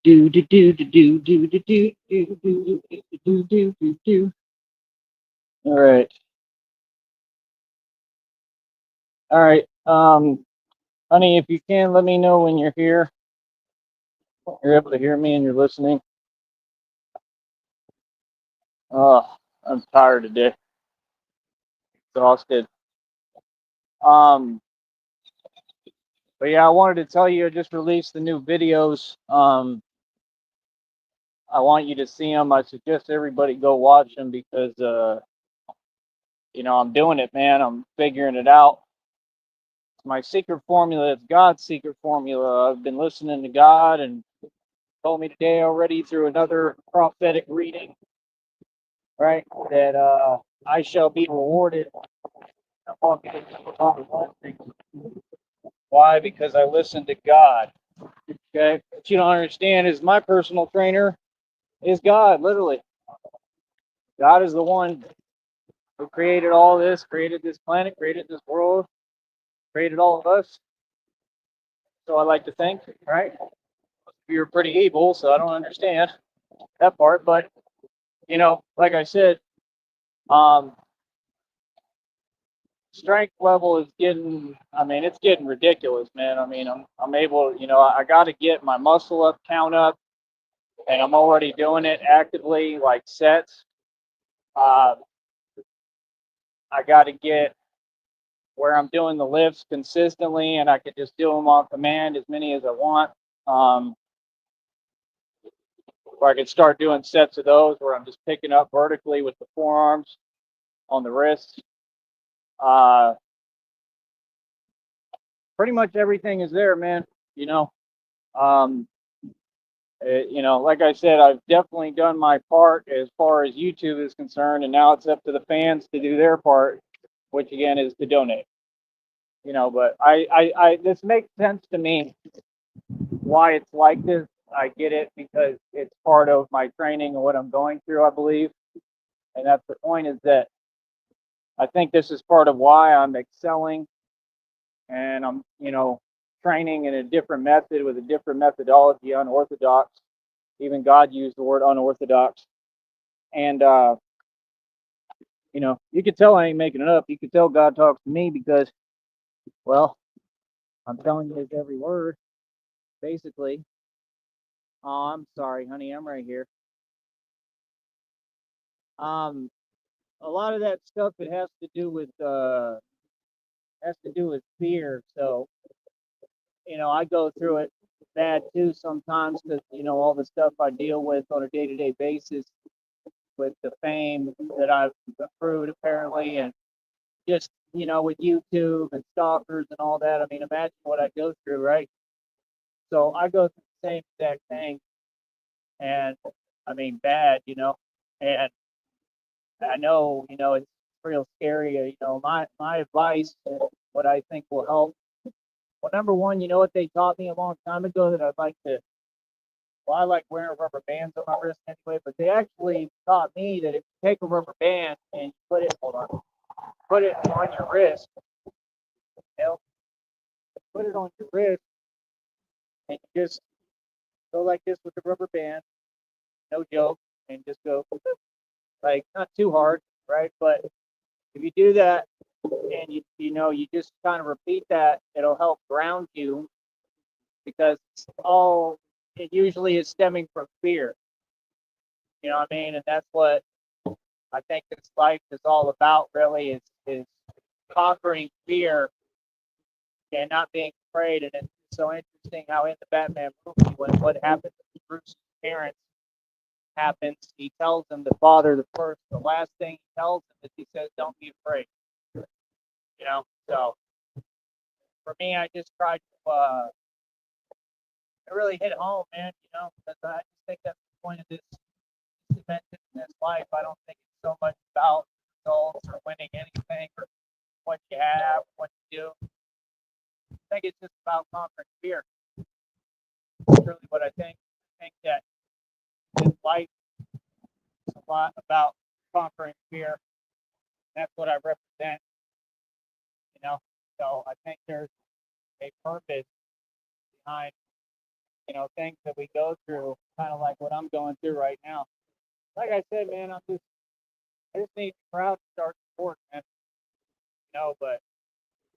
Do do do do do do do do do do do do do do. All right, all right. Honey, if you can, let me know when you're here. You're able to hear me and you're listening. Oh, I'm tired today, exhausted. Um, but yeah, I wanted to tell you I just released the new videos. I want you to see them. I suggest everybody go watch them because I'm doing it, man. I'm figuring it out. It's my secret formula. It's God's secret formula. I've been listening to God and told me today already through another prophetic reading, right, that I shall be rewarded. Why? Because I listened to God. Okay. What you don't understand is my personal trainer is God, literally. God is the one who created all this, created this planet, created this world, created all of us. So I like to think, right? You're pretty evil, so I don't understand that part. But like I said, um, strength level is getting. I mean, it's getting ridiculous, man. I mean, I'm able. I got to get my muscle up count up, and I'm already doing it actively, like sets. Uh, I got to get where I'm doing the lifts consistently, and I could just do them on command, as many as I want. Um, or I could start doing sets of those where I'm just picking up vertically with the forearms on the wrists. Uh, Pretty much everything is there, man. You know, um, like I said, I've definitely done my part as far as YouTube is concerned, and now it's up to the fans to do their part, which again is to donate. But this makes sense to me why it's like this. I get it because it's part of my training and what I'm going through, I believe. And that's the point is that I think this is part of why I'm excelling and I'm, training in a different method with a different methodology, unorthodox. Even God used the word unorthodox. And, you could tell I ain't making it up. You could tell God talks to me because, well, I'm telling you his every word, basically. Oh, I'm sorry, honey. I'm right here. Um, a lot of that stuff it has to do with fear. So I go through it bad too sometimes because all the stuff I deal with on a day-to-day basis with the fame that I've accrued apparently, and just with YouTube and stalkers and all that. I mean, imagine what I go through, right? So I go through the same exact thing, and I mean bad, and I know it's real scary. My advice, what I think will help. Well, number one, you know what they taught me a long time ago that I'd like to. Well, I like wearing rubber bands on my wrist anyway, but they actually taught me that if you take a rubber band and you put it on your wrist, you know, put it on your wrist, and you just go like this with the rubber band, no joke, and just go like not too hard, right? But if you do that and you just kind of repeat that, it'll help ground you because all it usually is stemming from fear. You know what I mean? And that's what I think this life is all about. Really, is conquering fear and not being afraid. And it's so interesting how in the Batman movie, when what happens to Bruce's parents happens, he tells them the last thing he tells them is he says, "Don't be afraid." So for me, I just tried to really hit home, man. Because I just think that's the point of this dimension in this life. I don't think it's so much about results or winning anything or what you have, what you do. I think it's just about conquering fear. That's really what I think. I think that this life is a lot about conquering fear. That's what I represent, you know. So I think there's a purpose behind things that we go through, kind of like what I'm going through right now. Like I said, man, I just need the crowd to start supporting, man. But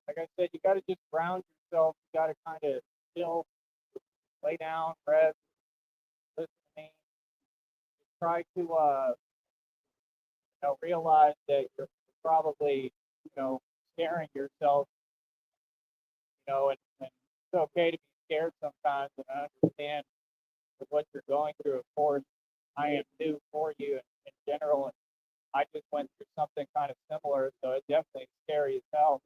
like I said, you got to just ground yourself. You got to kind of chill, lay down, rest, listen to me. Try to, realize that you're probably, scaring yourself, and it's okay to be scared sometimes. And I understand with what you're going through. Of course, I am too for you in general. And I just went through something kind of similar, so it's definitely scary as hell.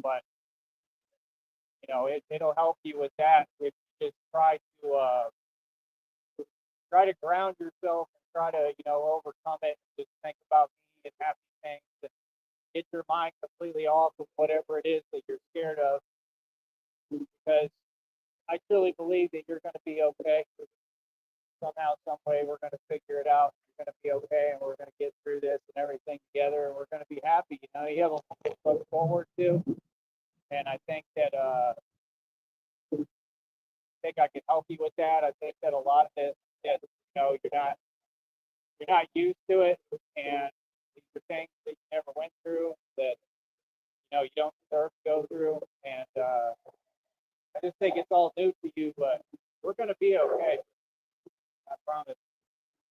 But it'll help you with that if you just try to ground yourself and try to overcome it. And just think about me and happy things and get your mind completely off of whatever it is that you're scared of, because I truly believe that you're going to be okay. Somehow, some way, we're going to figure it out. You're going to be okay, and we're going to get through this and everything together, and we're going to be happy. You have a lot to look forward to, and I think that I can help you with that. I think that a lot of it that you're not used to it, and these are things that you never went through that you don't deserve to go through, and I just think it's all new to you. But we're going to be okay. I promise.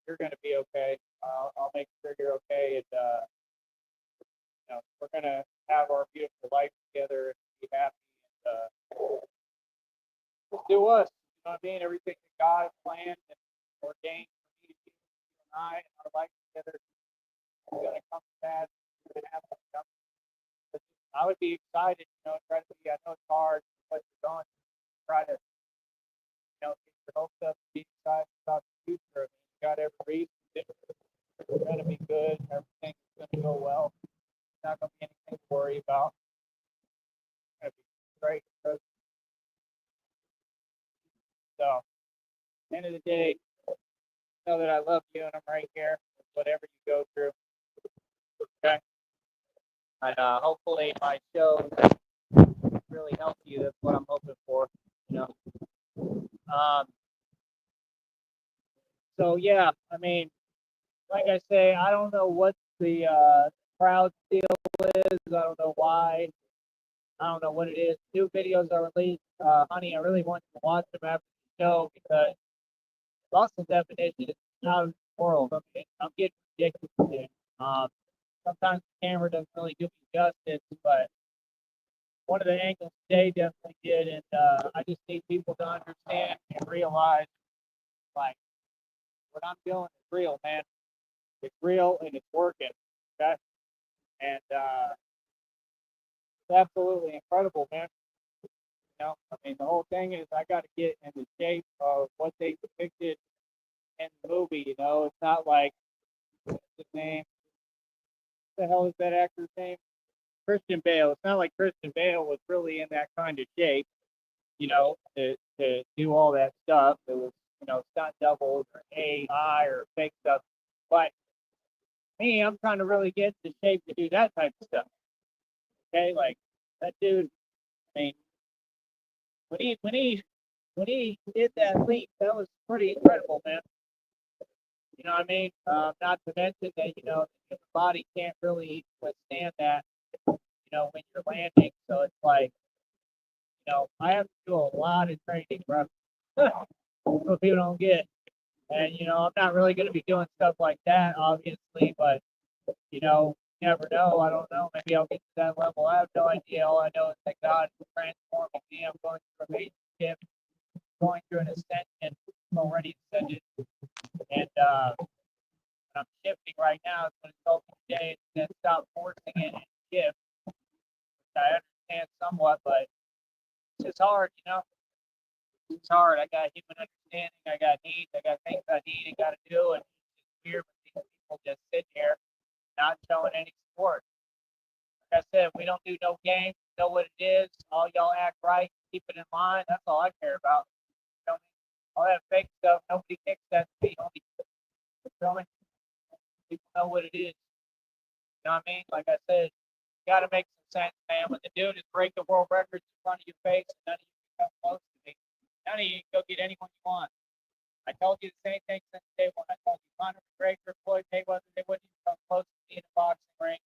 You're going to be okay. I'll make sure you're okay, and we're going to have our beautiful life together and be happy, and just do us. You know what I mean? Everything that God planned and ordained for me to do, you and I and our life together is going to come to pass. We're going to have to come. I would be excited, try to be. I know it's hard, but you're going to try to, get your hopes up, be excited about the future. I mean, you got every reason. It's going to be good. Everything's going to go well. It's not going to be anything to worry about. It's going to be great. So, at the end of the day, know that I love you and I'm right here, whatever you go through. Okay. And hopefully my show really helped you. That's what I'm hoping for. You know. Um. So yeah, I mean, like I say, I don't know what the crowd deal is. I don't know why. I don't know what it is. New videos are released. Honey, I really want you to watch them after the show because muscle definition is out of the world. I'm getting ridiculous with it. Sometimes the camera doesn't really do me justice, but one of the angles today definitely did, and I just need people to understand and realize, like, what I'm doing is real, man. It's real and it's working, okay? And it's absolutely incredible, man. I mean, the whole thing is I got to get in the shape of what they depicted in the movie. It's not like what's his name. What the hell is that actor's name? Christian Bale. It's not like Christian Bale was really in that kind of shape, to do all that stuff. It was, stunt doubles or AI or fake stuff. But me, I'm trying to really get into shape to do that type of stuff. Okay, like that dude. I mean, when he did that leap, that was pretty incredible, man. You know what I mean? Not to mention that the human body can't really withstand that. When you're landing, so it's like I have to do a lot of training, bro. What people don't get. And I'm not really going to be doing stuff like that, obviously, but you never know. I don't know. Maybe I'll get to that level. I have no idea. All I know is that God is transforming me. I'm going through a relationship, going through an ascension. I'm already ascended, and I'm shifting right now. It's what it's told me today. And stop forcing it and shift. I understand somewhat, but it's just hard. It's hard. I got human understanding. I got needs. I got things I need and got to do. And it's weird when these people just sit here not showing any support. Like I said, we don't do no games. Know what it is. All y'all act right. Keep it in mind. That's all I care about. You know, all that fake stuff. Nobody kicks that to me. Only people know what it is. You know what I mean? Like I said, you got to make some sense, man. When the dude is breaking world records in front of your face, and none of you can come close to me. None of you can go get anyone you want. I told you the same thing since day one. I told you Conor McGregor, Floyd Mayweather, they wouldn't even come close to being a boxing ring.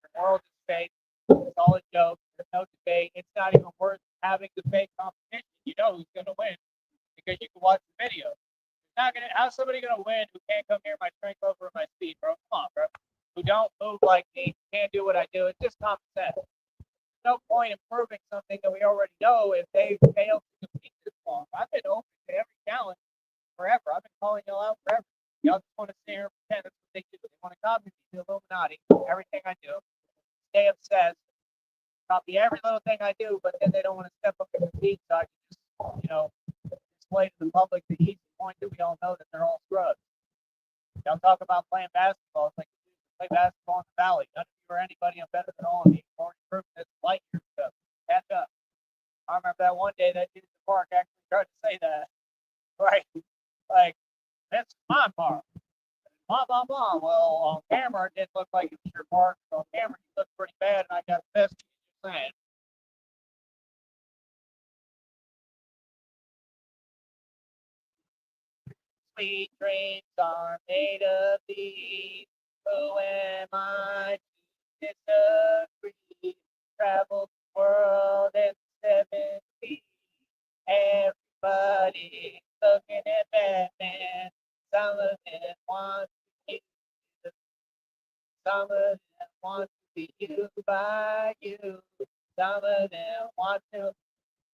The world is fake. It's all a joke. There's no debate. It's not even worth having the fake competition. You know who's going to win because you can watch the video. Not gonna. How's somebody gonna win who can't come near my strength over my speed, bro? Come on, bro. Who don't move like me, can't do what I do. It's just common sense. There's no point in proving something that we already know if they fail to compete this long. I've been open to every challenge forever. I've been calling y'all out forever. Y'all just want to sit here and pretend that's what they do. They want to copy me, the Illuminati, everything I do. Stay obsessed, copy every little thing I do, but then they don't want to step up and compete, so I can just, you know, display to the public the easy point that we all know that they're all scrubs. Y'all talk about playing basketball. It's like you play basketball in the valley. None of you or anybody are better than all of you. You've already proven this light years ago. Catch up. I remember that one day that dude at the park actually tried to say that. Right? Like, that's my park. Blah, blah, blah. Well, on camera, it didn't look like it was your park. On camera, you looked pretty bad, and I got the best of you saying. Sweet dreams are made of these. Who am I to disagree? Travel the world in 7 feet. Everybody looking at Batman. Some of them want to be you. Some of them want to be used by you. Some of them want to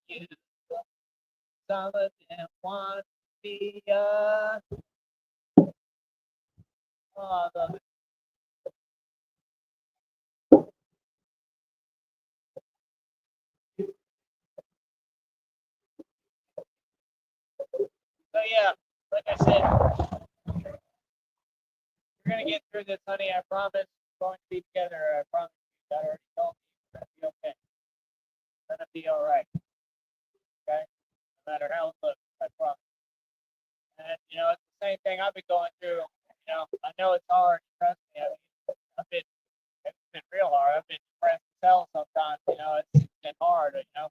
be you. Some of them want to be us. Oh, I love it. So yeah, like I said, we're gonna get through this, honey. I promise. We're going to be together. I promise you. I already told you. It's gonna be okay. It's gonna be all right. Okay. No matter how it looks, I promise. And you know, it's the same thing I've been going through. You know, I know it's hard. Trust me. I mean, it's been real hard. I've been depressed as hell sometimes. You know, it's been hard. You know,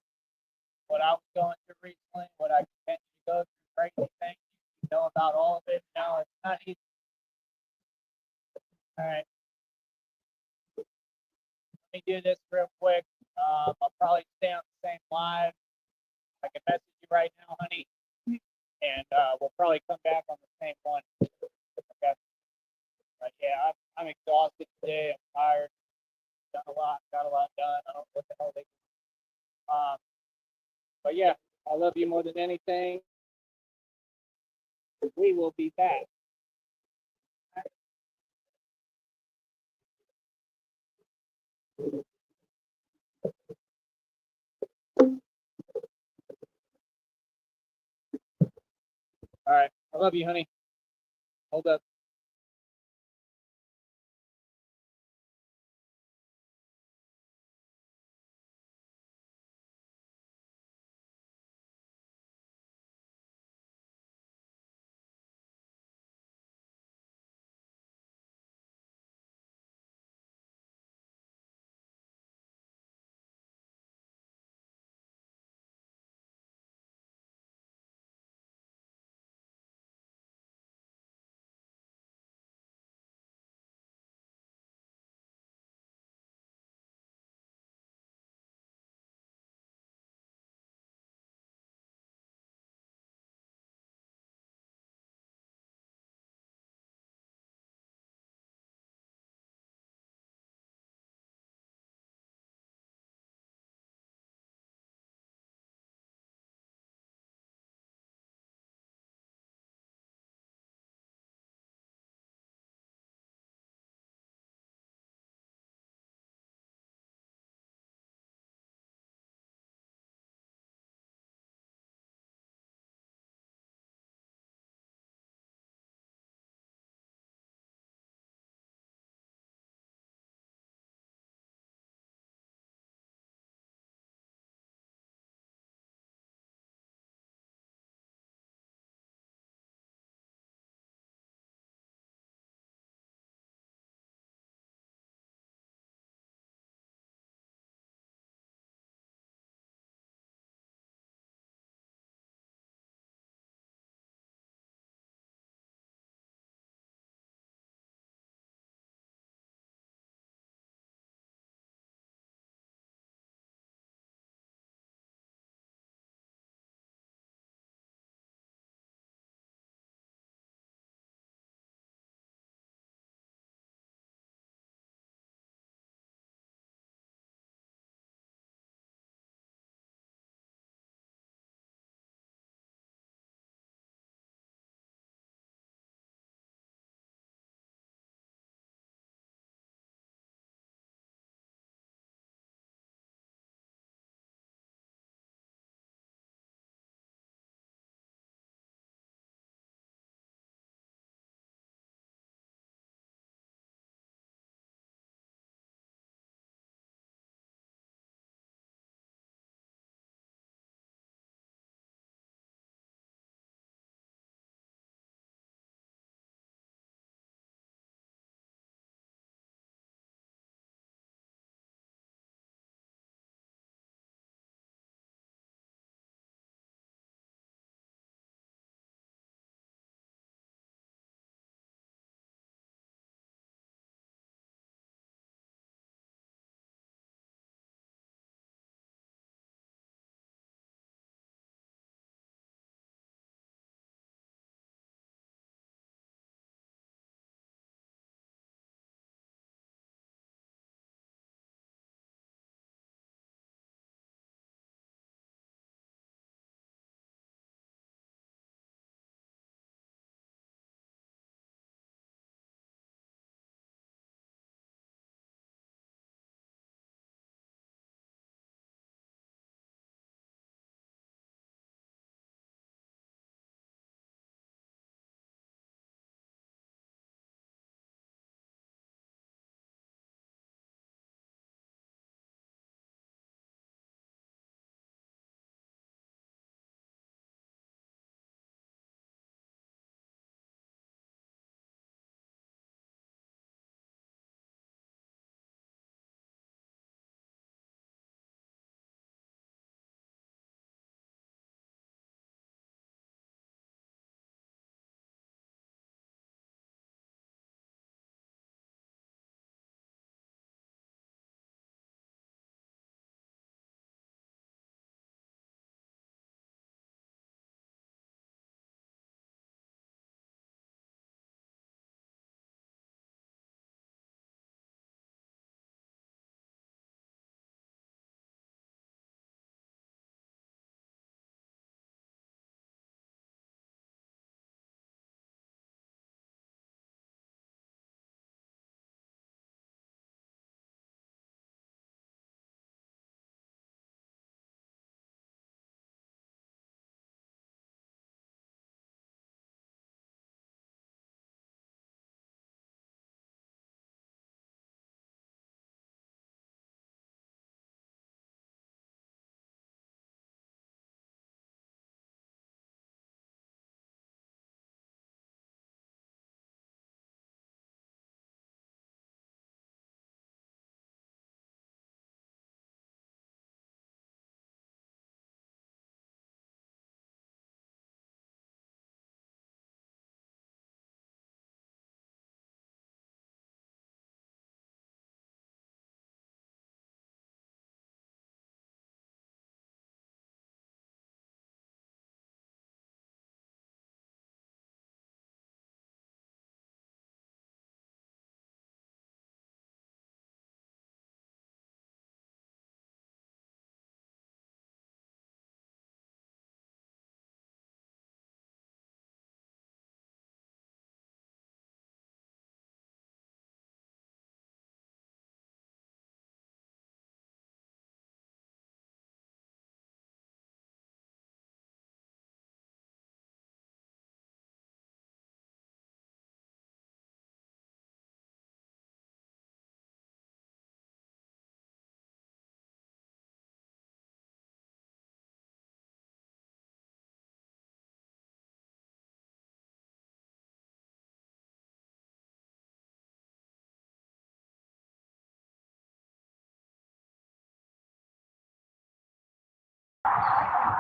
what I was going through recently, what I continue to go through, crazy things. You know about all of it. You know, it's not easy. All right. Let me do this real quick. I'll probably stay on the same live. I can message you right now, honey, and we'll probably come back on the same one. Okay. But yeah, I'm exhausted today. I'm tired. Done a lot. Got a lot done. I don't know what the hell they. Um, but yeah, I love you more than anything. We will be back. All right. I love you, honey. Hold up.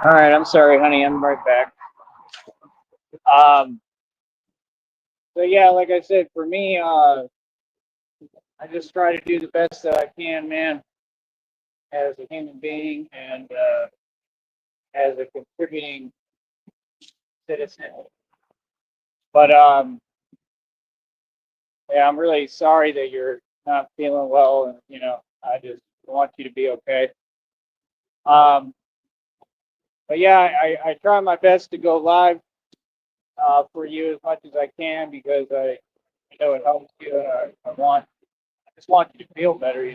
All right, I'm sorry, honey. I'm right back. Um, so yeah, like I said, for me, I just try to do the best that I can, man, as a human being and as a contributing citizen. But yeah, I'm really sorry that you're not feeling well, and I just want you to be okay. Um, but yeah, I try my best to go live for you as much as I can because I know it helps you. And I just want you to feel better.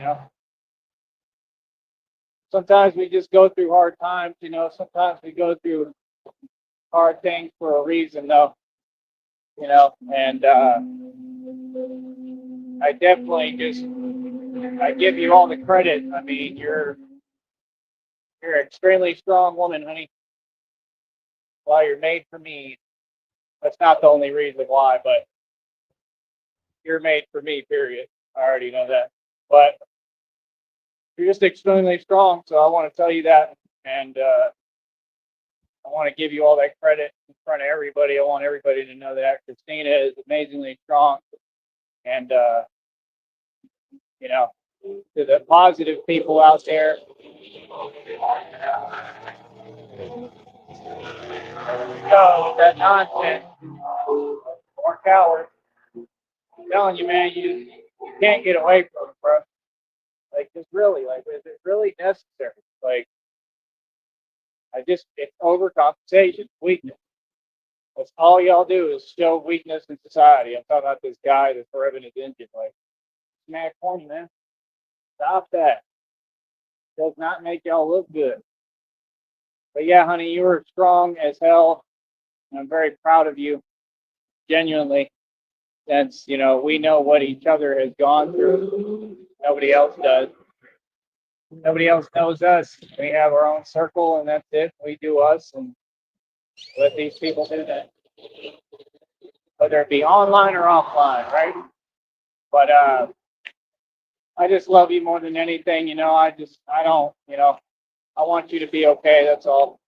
Sometimes we just go through hard times. Sometimes we go through hard things for a reason, though. And I definitely just I give you all the credit. I mean, you're an extremely strong woman, honey. Well, you're made for me. That's not the only reason why, but you're made for me. Period. I already know that. But you're just extremely strong. So I want to tell you that, and I want to give you all that credit in front of everybody. I want everybody to know that Christina is amazingly strong, and you know, to the positive people out there, go with that nonsense or cowards. I'm telling you, man, you can't get away from it, bro. Like, just really, like, is it really necessary? Like, it's overcompensation, weakness. That's all y'all do is show weakness in society. I'm talking about this guy that's revving his engine. Like, smack corny, man. Stop that. Does not make y'all look good. But yeah, honey, you were strong as hell. And I'm very proud of you, genuinely, since, we know what each other has gone through. Nobody else does. Nobody else knows us. We have our own circle, and that's it. We do us, and let these people do that, whether it be online or offline, right? But I just love you more than anything. I don't. I want you to be okay. That's all.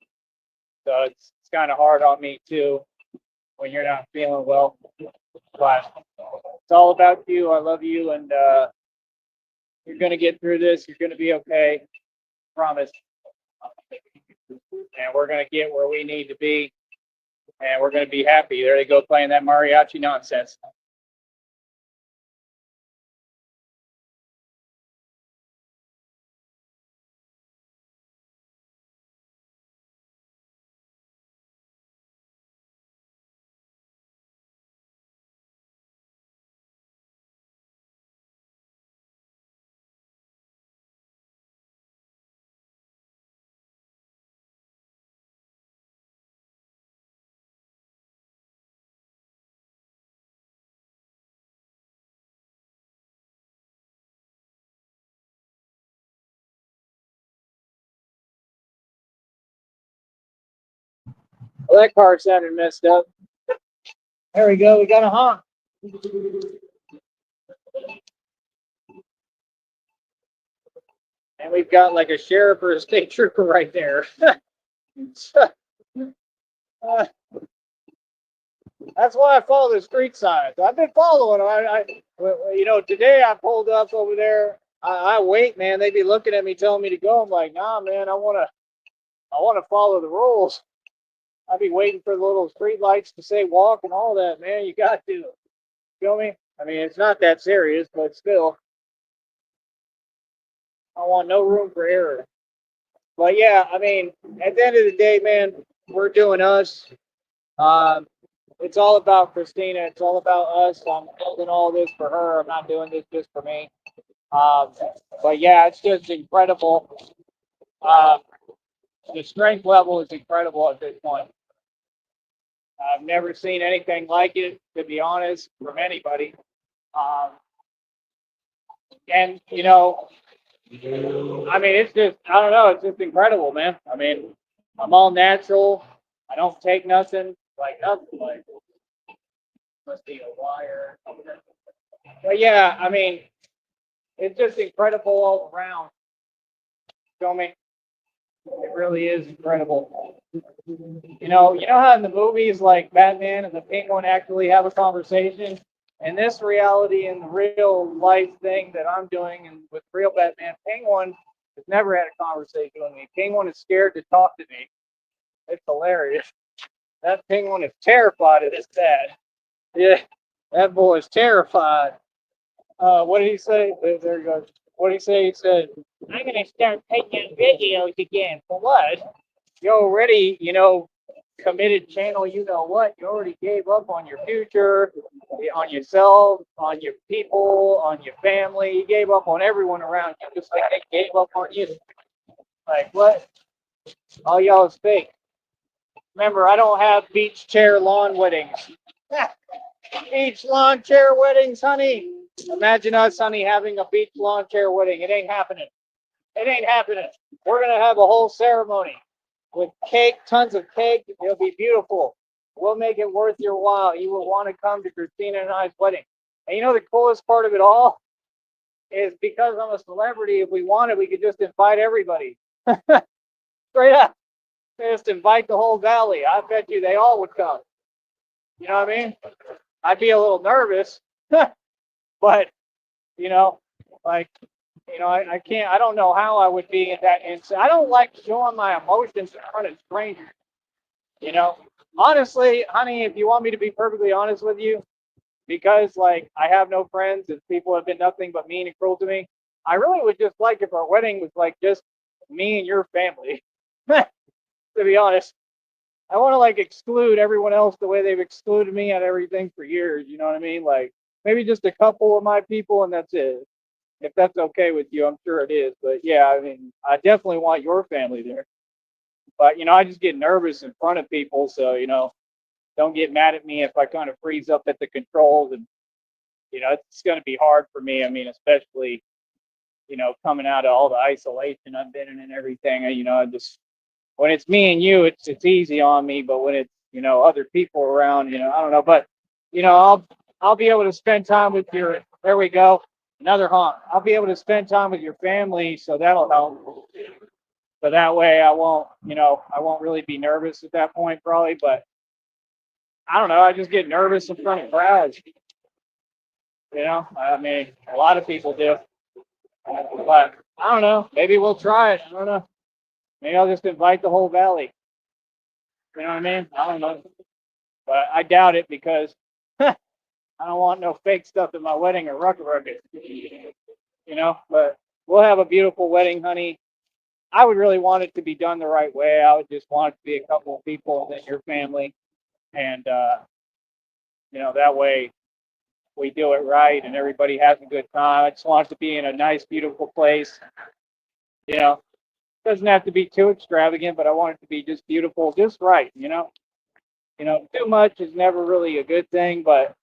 So it's kind of hard on me too when you're not feeling well. But it's all about you. I love you, and you're gonna get through this. You're gonna be okay. Promise. And we're gonna get where we need to be, and we're gonna be happy. There they go playing that mariachi nonsense. Well, that car sounded messed up. There we go. We got a honk. And we've got like a sheriff or a state trooper right there. uh, that's why I follow the street signs. I've been following them. Today I pulled up over there. I wait, man. They be looking at me, telling me to go. I'm like, nah, man. I want to follow the rules. I be waiting for the little street lights to say walk and all that, man. You got to. Feel me? I mean, it's not that serious, but still, I want no room for error. But yeah, I mean, at the end of the day, man, we're doing us. Um, it's all about Christina. It's all about us. I'm building all this for her. I'm not doing this just for me. Um, but yeah, it's just incredible. Uh, the strength level is incredible at this point. I've never seen anything like it, to be honest, from anybody. Um, and I mean, it's just I don't know. It's just incredible, man. I mean, I'm all natural. I don't take nothing like nothing. Like must be a wire. But yeah, I mean, it's just incredible all around. Feel me? It really is incredible. You know how in the movies like Batman and the Penguin actually have a conversation? In this reality, in the real life thing that I'm doing and with real Batman, Penguin has never had a conversation with me. Penguin is scared to talk to me. It's hilarious. That Penguin is terrified of this dad. Yeah, that boy is terrified. What did he say? There he goes. What did he say? He said, I'm going to start taking videos again. For what? You already, committed channel, you know what? You already gave up on your future, on yourself, on your people, on your family. You gave up on everyone around you, just like they gave up on you. Like, what? All y'all is fake. Remember, I don't have beach chair lawn weddings. Beach lawn chair weddings, honey. Imagine us, honey, having a beach lawn chair wedding. It ain't happening. It ain't happening. We're going to have a whole ceremony with cake, tons of cake. It'll be beautiful. We'll make it worth your while. You will want to come to Christina and I's wedding. And you know the coolest part of it all is because I'm a celebrity, if we wanted, we could just invite everybody. Straight up. Just invite the whole valley. I bet you they all would come. You know what I mean? I'd be a little nervous, but, like, I can't, I don't know how I would be in that instant. I don't like showing my emotions in front of strangers. Honestly, honey, if you want me to be perfectly honest with you, because like I have no friends and people have been nothing but mean and cruel to me, I really would just like if our wedding was like just me and your family. To be honest, I want to like exclude everyone else the way they've excluded me at everything for years. You know what I mean? Like maybe just a couple of my people and that's it. If that's okay with you, I'm sure it is. But yeah, I mean, I definitely want your family there. But I just get nervous in front of people, so don't get mad at me if I kind of freeze up at the controls, and it's going to be hard for me. I mean, especially coming out of all the isolation I've been in and everything. I just when it's me and you, it's easy on me, but when it's other people around, I don't know, but I'll be able to spend time with your. There we go, another honk. I'll be able to spend time with your family, so that'll help. So that way I won't really be nervous at that point probably, but I don't know. I just get nervous in front of crowds. I mean, a lot of people do, but I don't know. Maybe we'll try it. I don't know. Maybe I'll just invite the whole valley. You know what I mean? I don't know, but I doubt it because I don't want no fake stuff at my wedding or ruckus. But we'll have a beautiful wedding, honey. I would really want it to be done the right way. I would just want it to be a couple of people and then your family, and that way we do it right and everybody has a good time. I just want it to be in a nice, beautiful place. Doesn't have to be too extravagant, but I want it to be just beautiful, just right. Too much is never really a good thing, but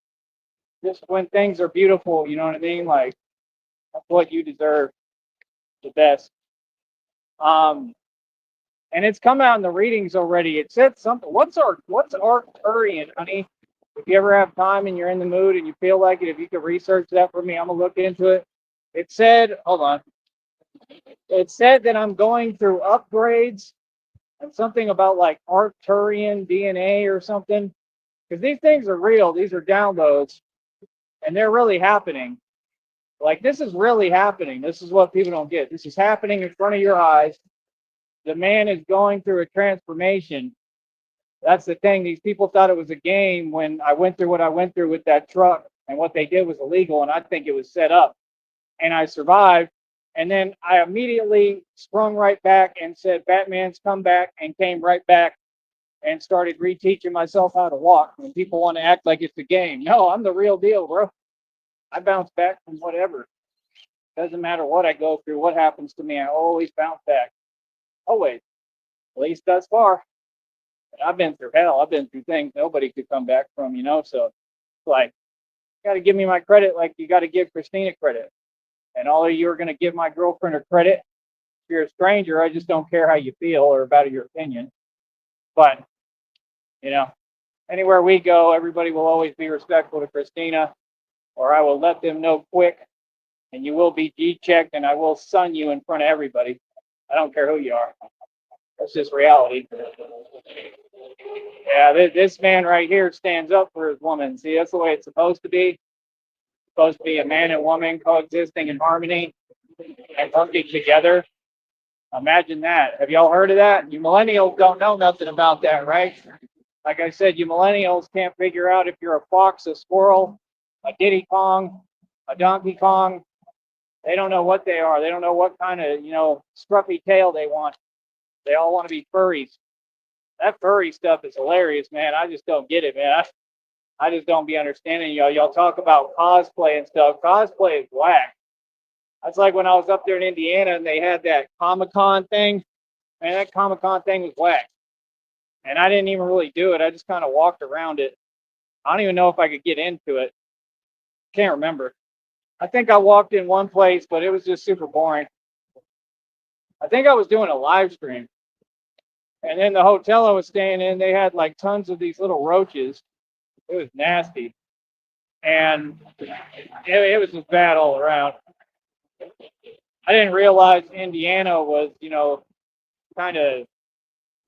just when things are beautiful, you know what I mean? Like that's what you deserve, the best. Um, and it's come out in the readings already. It said something. What's Arcturian, honey? If you ever have time and you're in the mood and you feel like it, if you could research that for me, I'm gonna look into it. It said, hold on. It said that I'm going through upgrades and something about like Arcturian DNA or something. Because these things are real. These are downloads, and they're really happening. Like this is really happening. This is what people don't get. This is happening in front of your eyes. The man is going through a transformation. That's the thing. These people thought it was a game when I went through what I went through with that truck, and what they did was illegal, and I think it was set up. And I survived. And then I immediately sprung right back and said, Batman's come back, and came right back and started reteaching myself how to walk. When people want to act like it's a game, no, I'm the real deal, bro. I bounce back from whatever. Doesn't matter what I go through, what happens to me, I always bounce back. Always. At least thus far. I've been through hell. I've been through things nobody could come back from, So it's like, you got to give me my credit like you got to give Christina credit. And all of you are going to give my girlfriend her credit. If you're a stranger, I just don't care how you feel or about your opinion. But, anywhere we go, everybody will always be respectful to Christina, or I will let them know quick, and you will be G-checked, and I will sun you in front of everybody. I don't care who you are. That's just reality. Yeah, this man right here stands up for his woman. See, that's the way it's supposed to be. It's supposed to be a man and woman coexisting in harmony and working together. Imagine that. Have y'all heard of that? You millennials don't know nothing about that, right? Like I said, you millennials can't figure out if you're a fox, a squirrel, a Diddy Kong, a Donkey Kong. They don't know what they are. They don't know what kind of, scruffy tail they want. They all want to be furries. That furry stuff is hilarious, man. I just don't get it, man. I just don't be understanding y'all. Y'all talk about cosplay and stuff. Cosplay is whack. That's like when I was up there in Indiana and they had that Comic-Con thing. Man, that Comic-Con thing was whack. And I didn't even really do it. I just kind of walked around it. I don't even know if I could get into it. Can't remember. I think I walked in one place, but it was just super boring. I think I was doing a live stream. And then the hotel I was staying in, they had like tons of these little roaches. It was nasty. And it was just bad all around. I didn't realize Indiana was, kind of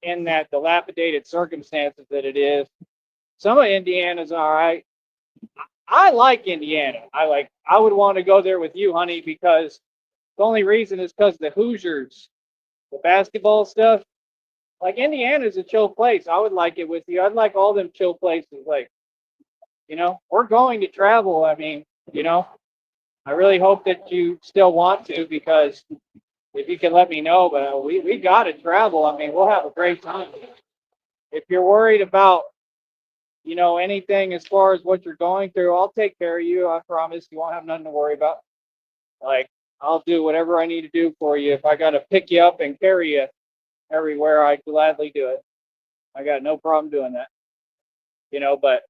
in that dilapidated circumstances that it is. Some of Indiana's all right. I like Indiana. I would want to go there with you, honey, because the only reason is because the Hoosiers, the basketball stuff. Like Indiana's a chill place. I would like it with you. I'd like all them chill places. Like, we're going to travel. I mean, I really hope that you still want to, because if you can let me know, but we got to travel. I mean, we'll have a great time. If you're worried about, anything as far as what you're going through, I'll take care of you. I promise you won't have nothing to worry about. Like, I'll do whatever I need to do for you. If I got to pick you up and carry you everywhere, I'd gladly do it. I got no problem doing that. But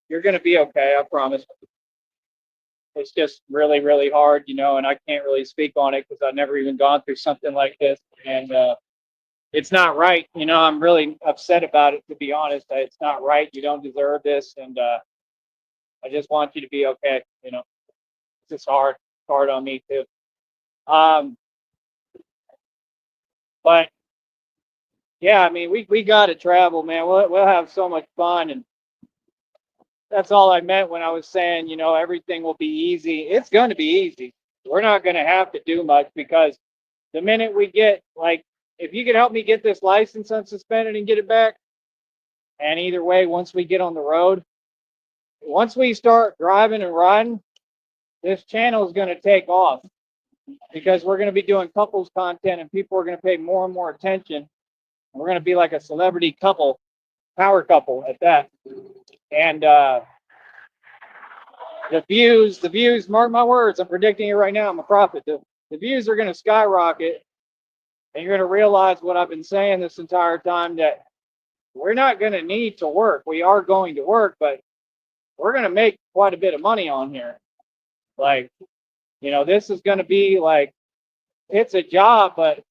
you're going to be okay. I promise. It's just really, really hard, and I can't really speak on it because I've never even gone through something like this. And it's not right. I'm really upset about it, to be honest. It's not right. You don't deserve this. And I just want you to be okay. It's just hard. It's hard on me too. Um, but yeah, I mean, we got to travel, man. We'll have so much fun. And that's all I meant when I was saying, everything will be easy. It's going to be easy. We're not going to have to do much, because the minute we get, like, if you could help me get this license unsuspended and get it back, and either way, once we get on the road, once we start driving and riding, this channel is going to take off, because we're going to be doing couples content and people are going to pay more and more attention. We're going to be like a celebrity couple, power couple at that. And the views, mark my words, I'm predicting it right now, I'm a prophet. The views are going to skyrocket, and you're going to realize what I've been saying this entire time, that we're not going to need to work. We are going to work, but we're going to make quite a bit of money on here. Like, this is going to be like, it's a job, but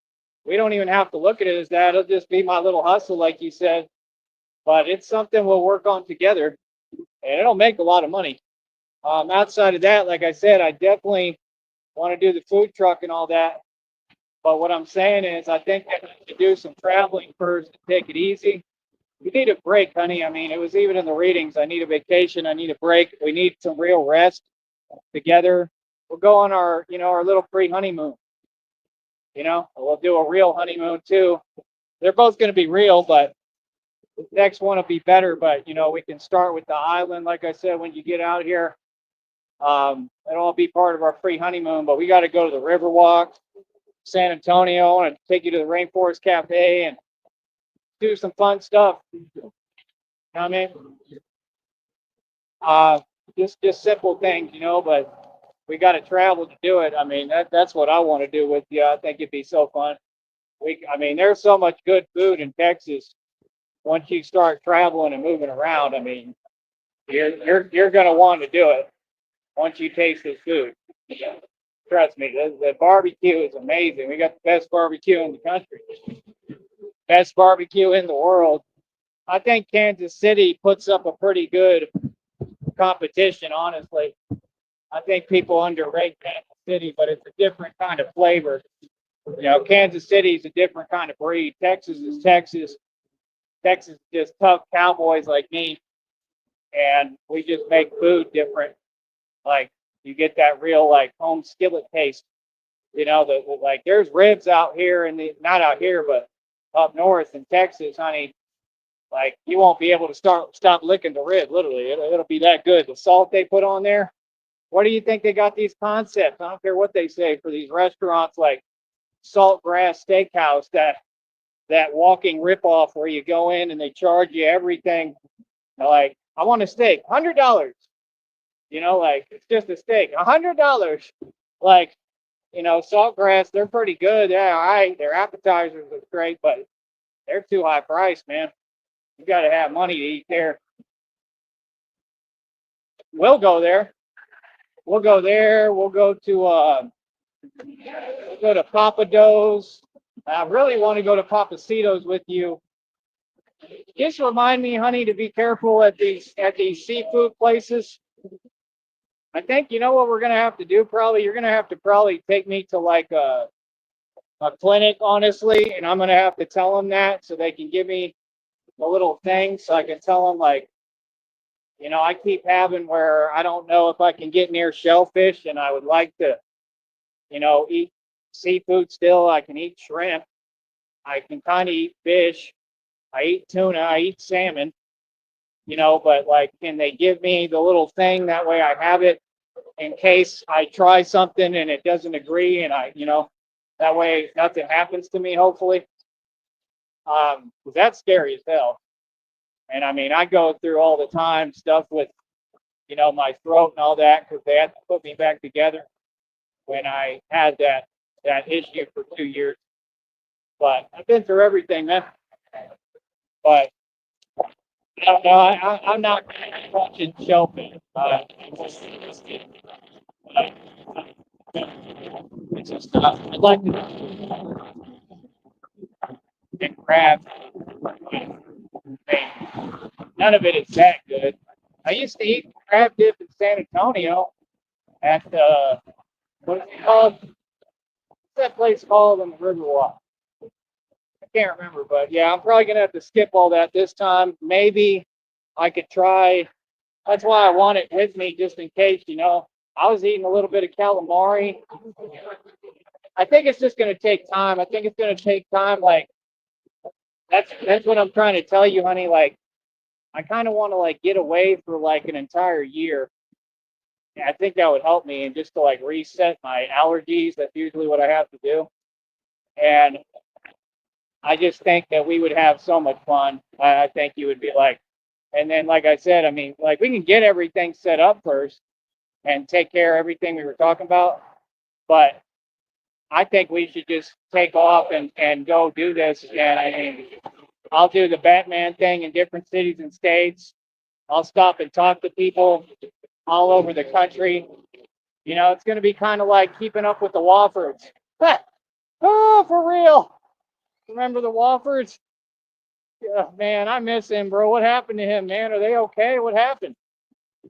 we don't even have to look at it as that. It'll just be my little hustle, like you said. But it's something we'll work on together, and it'll make a lot of money. Outside of that, like I said, I definitely want to do the food truck and all that. But what I'm saying is, I think I need to do some traveling first and take it easy. We need a break, honey. I mean, it was even in the readings. I need a vacation. I need a break. We need some real rest together. We'll go on our little pre-honeymoon. We'll do a real honeymoon too. They're both going to be real, but the next one will be better. But we can start with the island, like I said. When you get out here, it'll all be part of our free honeymoon. But we got to go to the Riverwalk, San Antonio. I want to take you to the Rainforest Cafe and do some fun stuff. You know what I mean? Just simple things, but we got to travel to do it. I mean, that's what I want to do with you. I think it'd be so fun. There's so much good food in Texas. Once you start traveling and moving around, I mean, you're gonna want to do it once you taste this food. Trust me, the barbecue is amazing. We got the best barbecue in the country, best barbecue in the world. I think Kansas City puts up a pretty good competition, honestly. I think people underrate Kansas City, but it's a different kind of flavor. You know, Kansas City is a different kind of breed. Texas is Texas. Texas is just tough cowboys like me, and we just make food different. Like you get that real like home skillet taste. You know, like there's ribs out here and not out here, but up north in Texas, honey. Like you won't be able to stop licking the rib. Literally, it'll be that good. The salt they put on there. What do you think they got these concepts? I don't care what they say for these restaurants like Saltgrass Steakhouse, that walking ripoff where you go in and they charge you everything. Like, I want a steak, $100. You know, like it's just a steak, $100. Like, you know, Saltgrass, they're pretty good. Yeah, all right. Their appetizers are great, but they're too high priced, man. You got to have money to eat there. We'll go there. We'll go there. We'll go to Papa Do's. I really want to go to Papacitos with you. Just remind me, honey, to be careful at these seafood places. I think you know what we're gonna have to do. Probably you're gonna have to probably take me to like a clinic, honestly, and I'm gonna have to tell them that so they can give me a little thing so I can tell them like, you know, I keep having where I don't know if I can get near shellfish, and I would like to, you know, eat seafood still. I can eat shrimp. I can kind of eat fish. I eat tuna. I eat salmon. You know, but like, can they give me the little thing that way I have it in case I try something and it doesn't agree, and I, you know, that way nothing happens to me. Hopefully, 'cause that's scary as hell. And I mean, I go through all the time stuff with, you know, my throat and all that because they had to put me back together when I had that issue for 2 years. But I've been through everything, man. But no, I'm not watching shellfish. It's just I'd like to get crab. None of it is that good. I used to eat crab dip in San Antonio at what is it called? What's that place called on the Riverwalk? I can't remember, but yeah, I'm probably gonna have to skip all that this time. Maybe I could try. That's why I want it with me, just in case. You know, I was eating a little bit of calamari. I think it's just gonna take time. I think it's gonna take time. Like that's what I'm trying to tell you, honey. Like I kind of want to like get away for like an entire year. I think that would help me and just to like reset my allergies. That's usually what I have to do. And I just think that we would have so much fun. I think you would be like, and then like I said, I mean, like we can get everything set up first and take care of everything we were talking about. But I think we should just take off and go do this. And I mean, I'll do the Batman thing in different cities and states. I'll stop and talk to people all over the country. You know, it's going to be kind of like keeping up with the Woffords. Oh, for real. Remember the Woffords? Yeah, man, I miss him, bro. What happened to him, man? Are they okay? What happened?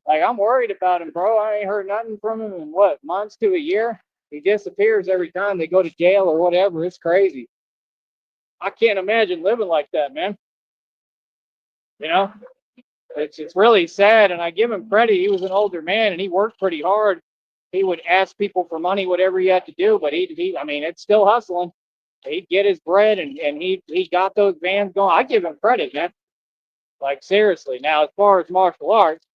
Like, I'm worried about him, bro. I ain't heard nothing from him in what, months to a year? He disappears every time they go to jail or whatever. It's crazy. I can't imagine living like that, man. You know, it's really sad, and I give him credit. He was an older man, and he worked pretty hard. He would ask people for money, whatever he had to do, but he I mean, it's still hustling. He'd get his bread, and he got those vans going. I give him credit, man. Like seriously. Now, as far as martial arts,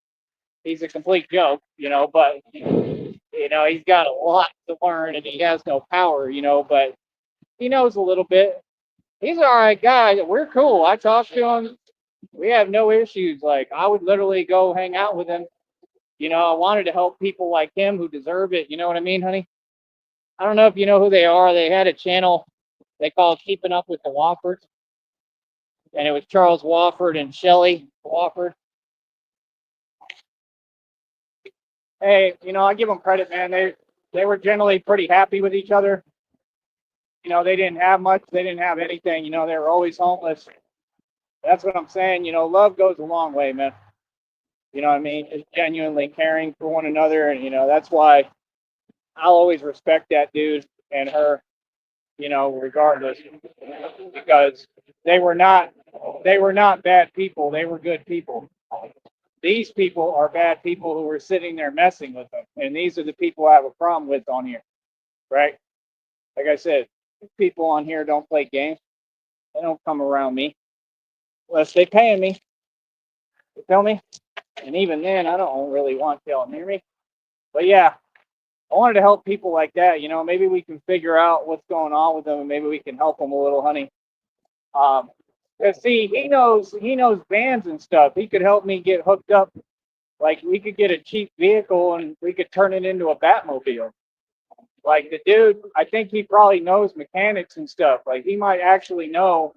he's a complete joke, you know. But you know, he's got a lot to learn, and he has no power, you know. But he knows a little bit. He's an all right guy. We're cool. I talk to him. We have no issues. Like I would literally go hang out with him. You know, I wanted to help people like him who deserve it. You know what I mean, honey? I don't know if you know who they are. They had a channel they called Keeping Up with the Woffords, and it was Charles Wofford and Shelley Wofford. Hey, you know, I give them credit, man. They were generally pretty happy with each other. You know, they didn't have much. They didn't have anything. You know, they were always homeless. That's what I'm saying. You know, love goes a long way, man. You know what I mean? Just genuinely caring for one another, and you know that's why I'll always respect that dude and her. regardless, because they were not they were not bad people. They were good people. These people are bad people who were sitting there messing with them, and these are the people I have a problem with on here, right? Like I said, people on here don't play games. They don't come around me unless they paying me. You feel me? And even then, I don't really want y'all near me. But yeah, I wanted to help people like that. Maybe we can figure out what's going on with them, and maybe we can help them a little, honey. Um, cause see, he knows bands and stuff. He could help me get hooked up. Like we could get a cheap vehicle and we could turn it into a Batmobile. Like the dude, I think he probably knows mechanics and stuff. Like he might actually know.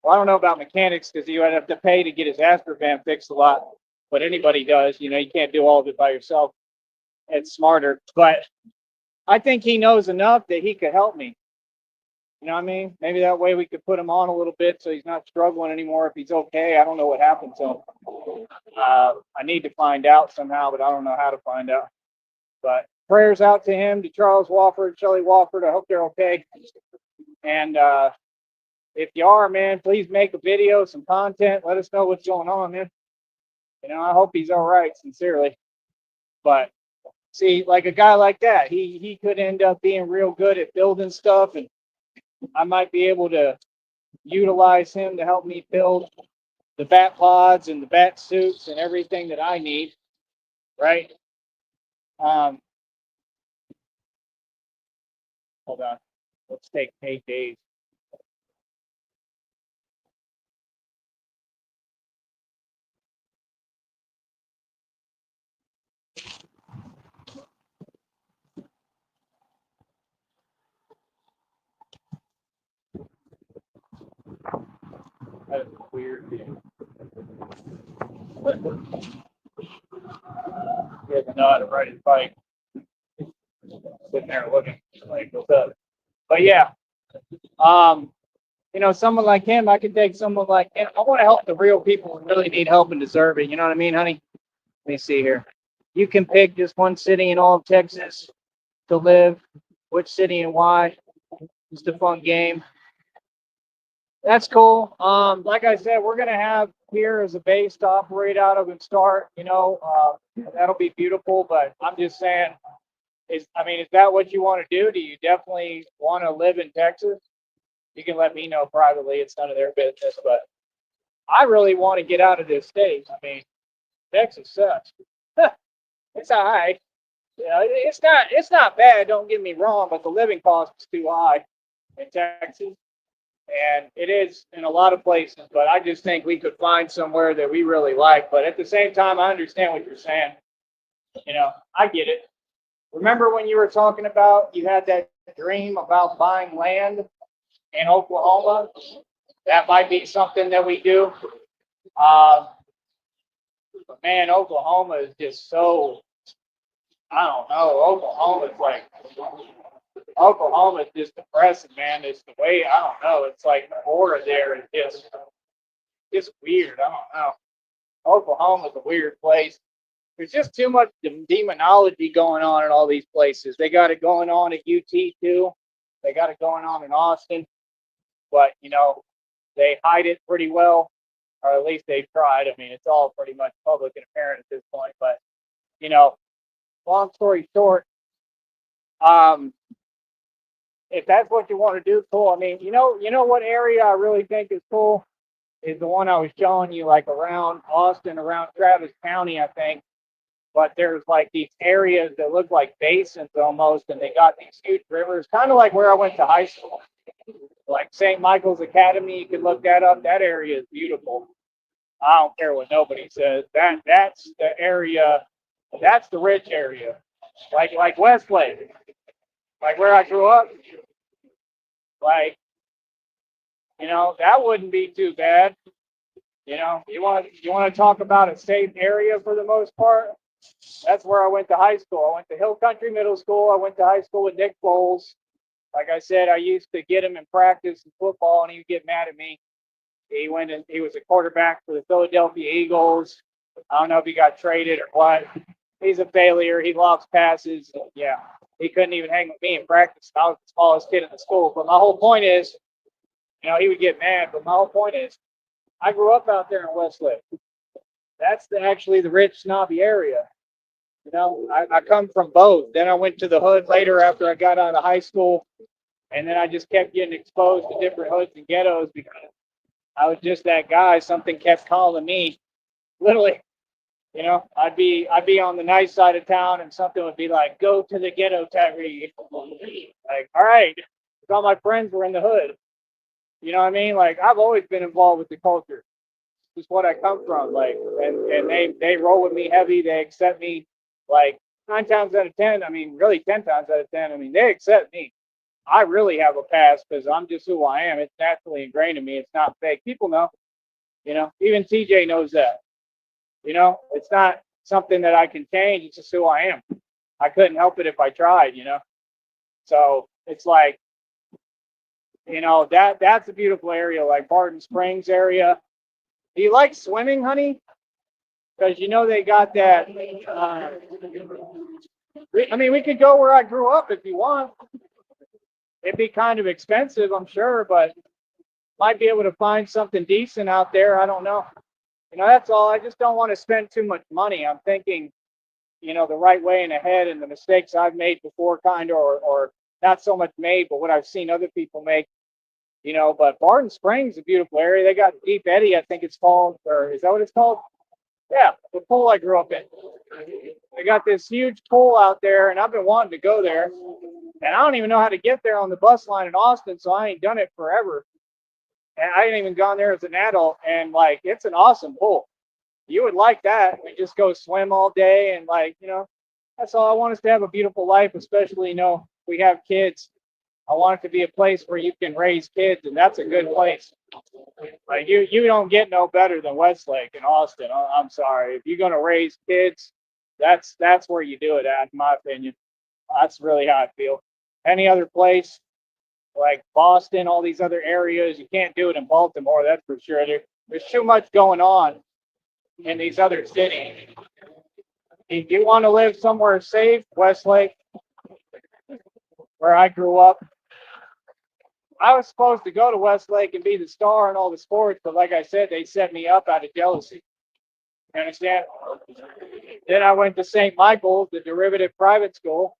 Well, I don't know about mechanics because you would have to pay to get his Astrovan fixed a lot. But anybody does. You can't do all of it by yourself. It's smarter. But I think he knows enough that he could help me. You know what I mean? Maybe that way we could put him on a little bit so he's not struggling anymore. If he's okay, I don't know what happened to him. I need to find out somehow, but I don't know how to find out. But prayers out to him, to Charles Wofford, Shelley Wofford. I hope they're okay. And if you are, man, please make a video, some content. Let us know what's going on, man. I hope he's all right, sincerely. But see, like a guy like that, he could end up being real good at building stuff, and I might be able to utilize him to help me build the bat pods and the bat suits and everything that I need, right? Hold on. Let's take 8 days. That is weird. He doesn't know how to ride his bike. Sitting there looking like, what's up? But yeah, someone like him, I could take someone like him. I want to help the real people who really need help and deserve it. You know what I mean, honey? Let me see here. You can pick just one city in all of Texas to live. Which city and why? It's a fun game. That's cool. Like I said, we're gonna have here as a base to operate out of and start. That'll be beautiful. But I'm just saying, is that what you want to do? Do you definitely want to live in Texas? You can let me know privately. It's none of their business. But I really want to get out of this state. Texas sucks. It's all right. It's not bad. Don't get me wrong, but the living cost is too high in Texas. And it is in a lot of places, but I just think we could find somewhere that we really like. But at the same time, I understand what you're saying. I get it. Remember when you were talking about you had that dream about buying land in Oklahoma? That might be something that we do. But man, Oklahoma is just so, I don't know. Oklahoma is just depressing, man. It's the way, I don't know. It's like the aura there is just weird. I don't know. Oklahoma's a weird place. There's just too much demonology going on in all these places. They got it going on at UT too. They got it going on in Austin, but they hide it pretty well, or at least they've tried. It's all pretty much public and apparent at this point. But long story short, if that's what you want to do, cool. What area I really think is cool is the one I was showing you, like around Austin, around Travis County, I think. But there's like these areas that look like basins almost, and they got these huge rivers, kind of like where I went to high school, like St. Michael's Academy. You can look that up. That area is beautiful. I don't care what nobody says. That's the area. That's the rich area, like Westlake, like where I grew up. Like, that wouldn't be too bad. You want to talk about a safe area for the most part? That's where I went to high school. I went to Hill Country Middle School. I went to high school with Nick Foles. Like I said, I used to get him in practice in football, and he would get mad at me. He was a quarterback for the Philadelphia Eagles. I don't know if he got traded or what. He's a failure. He lobs passes. Yeah. He couldn't even hang with me in practice. I was the smallest kid in the school. But my whole point is, he would get mad. But my whole point is, I grew up out there in Westlake. That's actually the rich, snobby area. I come from both. Then I went to the hood later after I got out of high school. And then I just kept getting exposed to different hoods and ghettos because I was just that guy. Something kept calling me. Literally, I'd be on the nice side of town, and something would be like, "Go to the ghetto, Tyree." Like, all right, because all my friends were in the hood. You know what I mean? Like, I've always been involved with the culture. It's what I come from. Like, and they roll with me heavy. They accept me. Like 9 times out of 10. I mean, really 10 times out of 10. I mean, they accept me. I really have a past because I'm just who I am. It's naturally ingrained in me. It's not fake. People know. Even TJ knows that. It's not something that I can change. It's just who I am. I couldn't help it if I tried. So it's like, that's a beautiful area, like Barton Springs area. Do you like swimming, honey? Because they got that. I mean, we could go where I grew up if you want. It'd be kind of expensive, I'm sure, but might be able to find something decent out there. I don't know. That's all. I just don't want to spend too much money. I'm thinking, the right way and ahead, and the mistakes I've made before, kind of, or not so much made, but what I've seen other people make. But Barton Springs is a beautiful area. They got Deep Eddy, I think it's called, or is that what it's called? Yeah, the pool I grew up in. They got this huge pool out there, and I've been wanting to go there. And I don't even know how to get there on the bus line in Austin, so I ain't done it forever. And I ain't even gone there as an adult, and like, it's an awesome pool. You would like that. We just go swim all day, and that's all. I want us to have a beautiful life, especially, we have kids. I want it to be a place where you can raise kids, and that's a good place. Like, you don't get no better than Westlake in Austin. I'm sorry. If you're gonna raise kids, that's where you do it at, in my opinion. That's really how I feel. Any other place like Boston, all these other areas, you can't do it in Baltimore, that's for sure. There's too much going on in these other cities. If you want to live somewhere safe, Westlake, where I grew up, I was supposed to go to Westlake and be the star in all the sports, but like I said, they set me up out of jealousy. You understand? Then I went to St. Michael's, the derivative private school,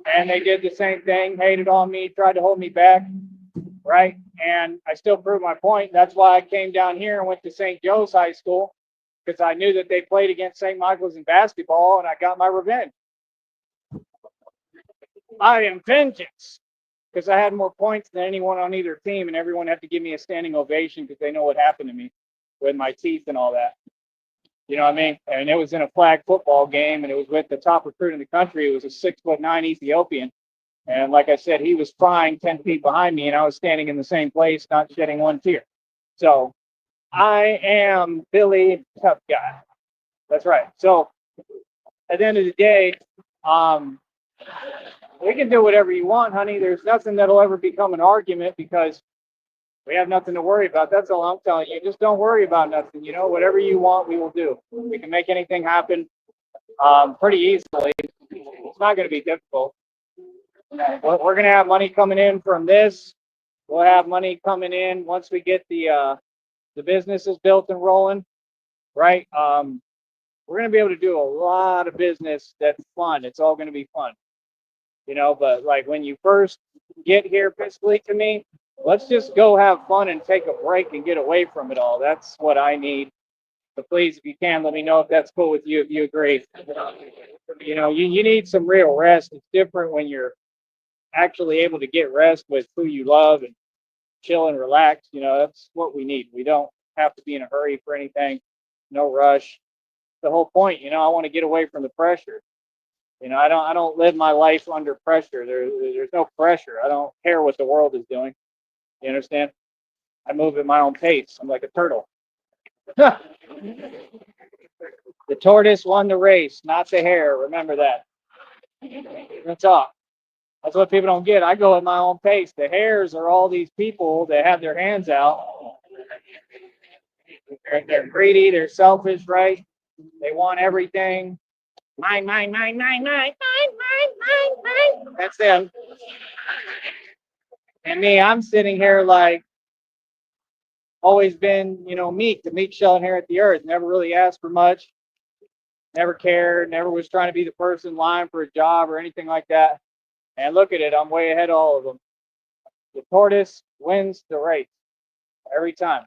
and they did the same thing, hated on me, tried to hold me back, right? And I still proved my point. That's why I came down here and went to St. Joe's High School, because I knew that they played against St. Michael's in basketball, and I got my revenge. I am vengeance, because I had more points than anyone on either team, and everyone had to give me a standing ovation because they know what happened to me with my teeth and all that. You know what I mean? And it was in a flag football game, and it was with the top recruit in the country. It was a 6'9" Ethiopian. And like I said, he was crying 10 feet behind me, and I was standing in the same place, not shedding one tear. So I am Billy Tough Guy. That's right. So at the end of the day, we can do whatever you want, honey. There's nothing that'll ever become an argument because we have nothing to worry about. That's all I'm telling you. Just don't worry about nothing. Whatever you want, we will do. We can make anything happen pretty easily. It's not going to be difficult. We're going to have money coming in from this. We'll have money coming in once we get the businesses built and rolling, right? We're going to be able to do a lot of business that's fun. It's all going to be fun, but like when you first get here physically to me, let's just go have fun and take a break and get away from it all. That's what I need. So please, if you can, let me know if that's cool with you, if you agree. You need some real rest. It's different when you're actually able to get rest with who you love and chill and relax. That's what we need. We don't have to be in a hurry for anything. No rush. The whole point, I want to get away from the pressure. I don't live my life under pressure. There's no pressure. I don't care what the world is doing. You understand? I move at my own pace. I'm like a turtle. The tortoise won the race, not the hare. Remember that. That's all. That's what people don't get. I go at my own pace. The hares are all these people that have their hands out. They're greedy. They're selfish, right? They want everything. Mine, mine, mine, mine, mine, mine, mine, mine, mine. That's them. And me, I'm sitting here like always been, meek, the meek shall inherit the earth. Never really asked for much, never cared, never was trying to be the person lying for a job or anything like that. And look at it, I'm way ahead of all of them. The tortoise wins the race every time.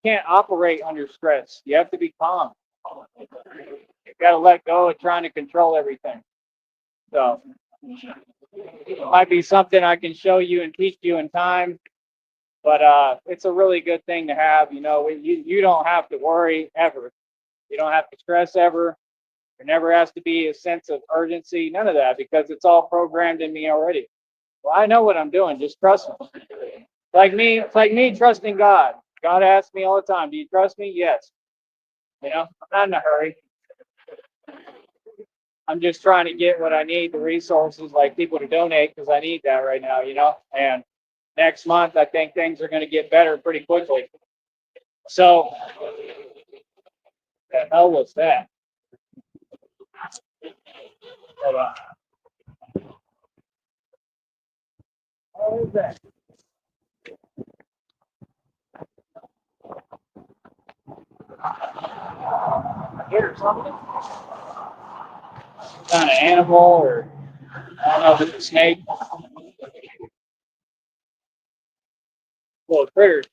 You can't operate under stress. You have to be calm. You've got to let go of trying to control everything. So it might be something I can show you and teach you in time, but it's a really good thing to have. You don't have to worry ever. You don't have to stress ever. There never has to be a sense of urgency, none of that, because it's all programmed in me already. Well, I know what I'm doing. Just trust me. It's like me trusting God. God asks me all the time, "Do you trust me?" Yes. I'm not in a hurry. I'm just trying to get what I need, the resources, like people to donate, because I need that right now. And next month, I think things are going to get better pretty quickly. So, the hell was that? Hold on. What is that? A hit or something? Kind of animal, or I don't know if it's a snake. Little critters.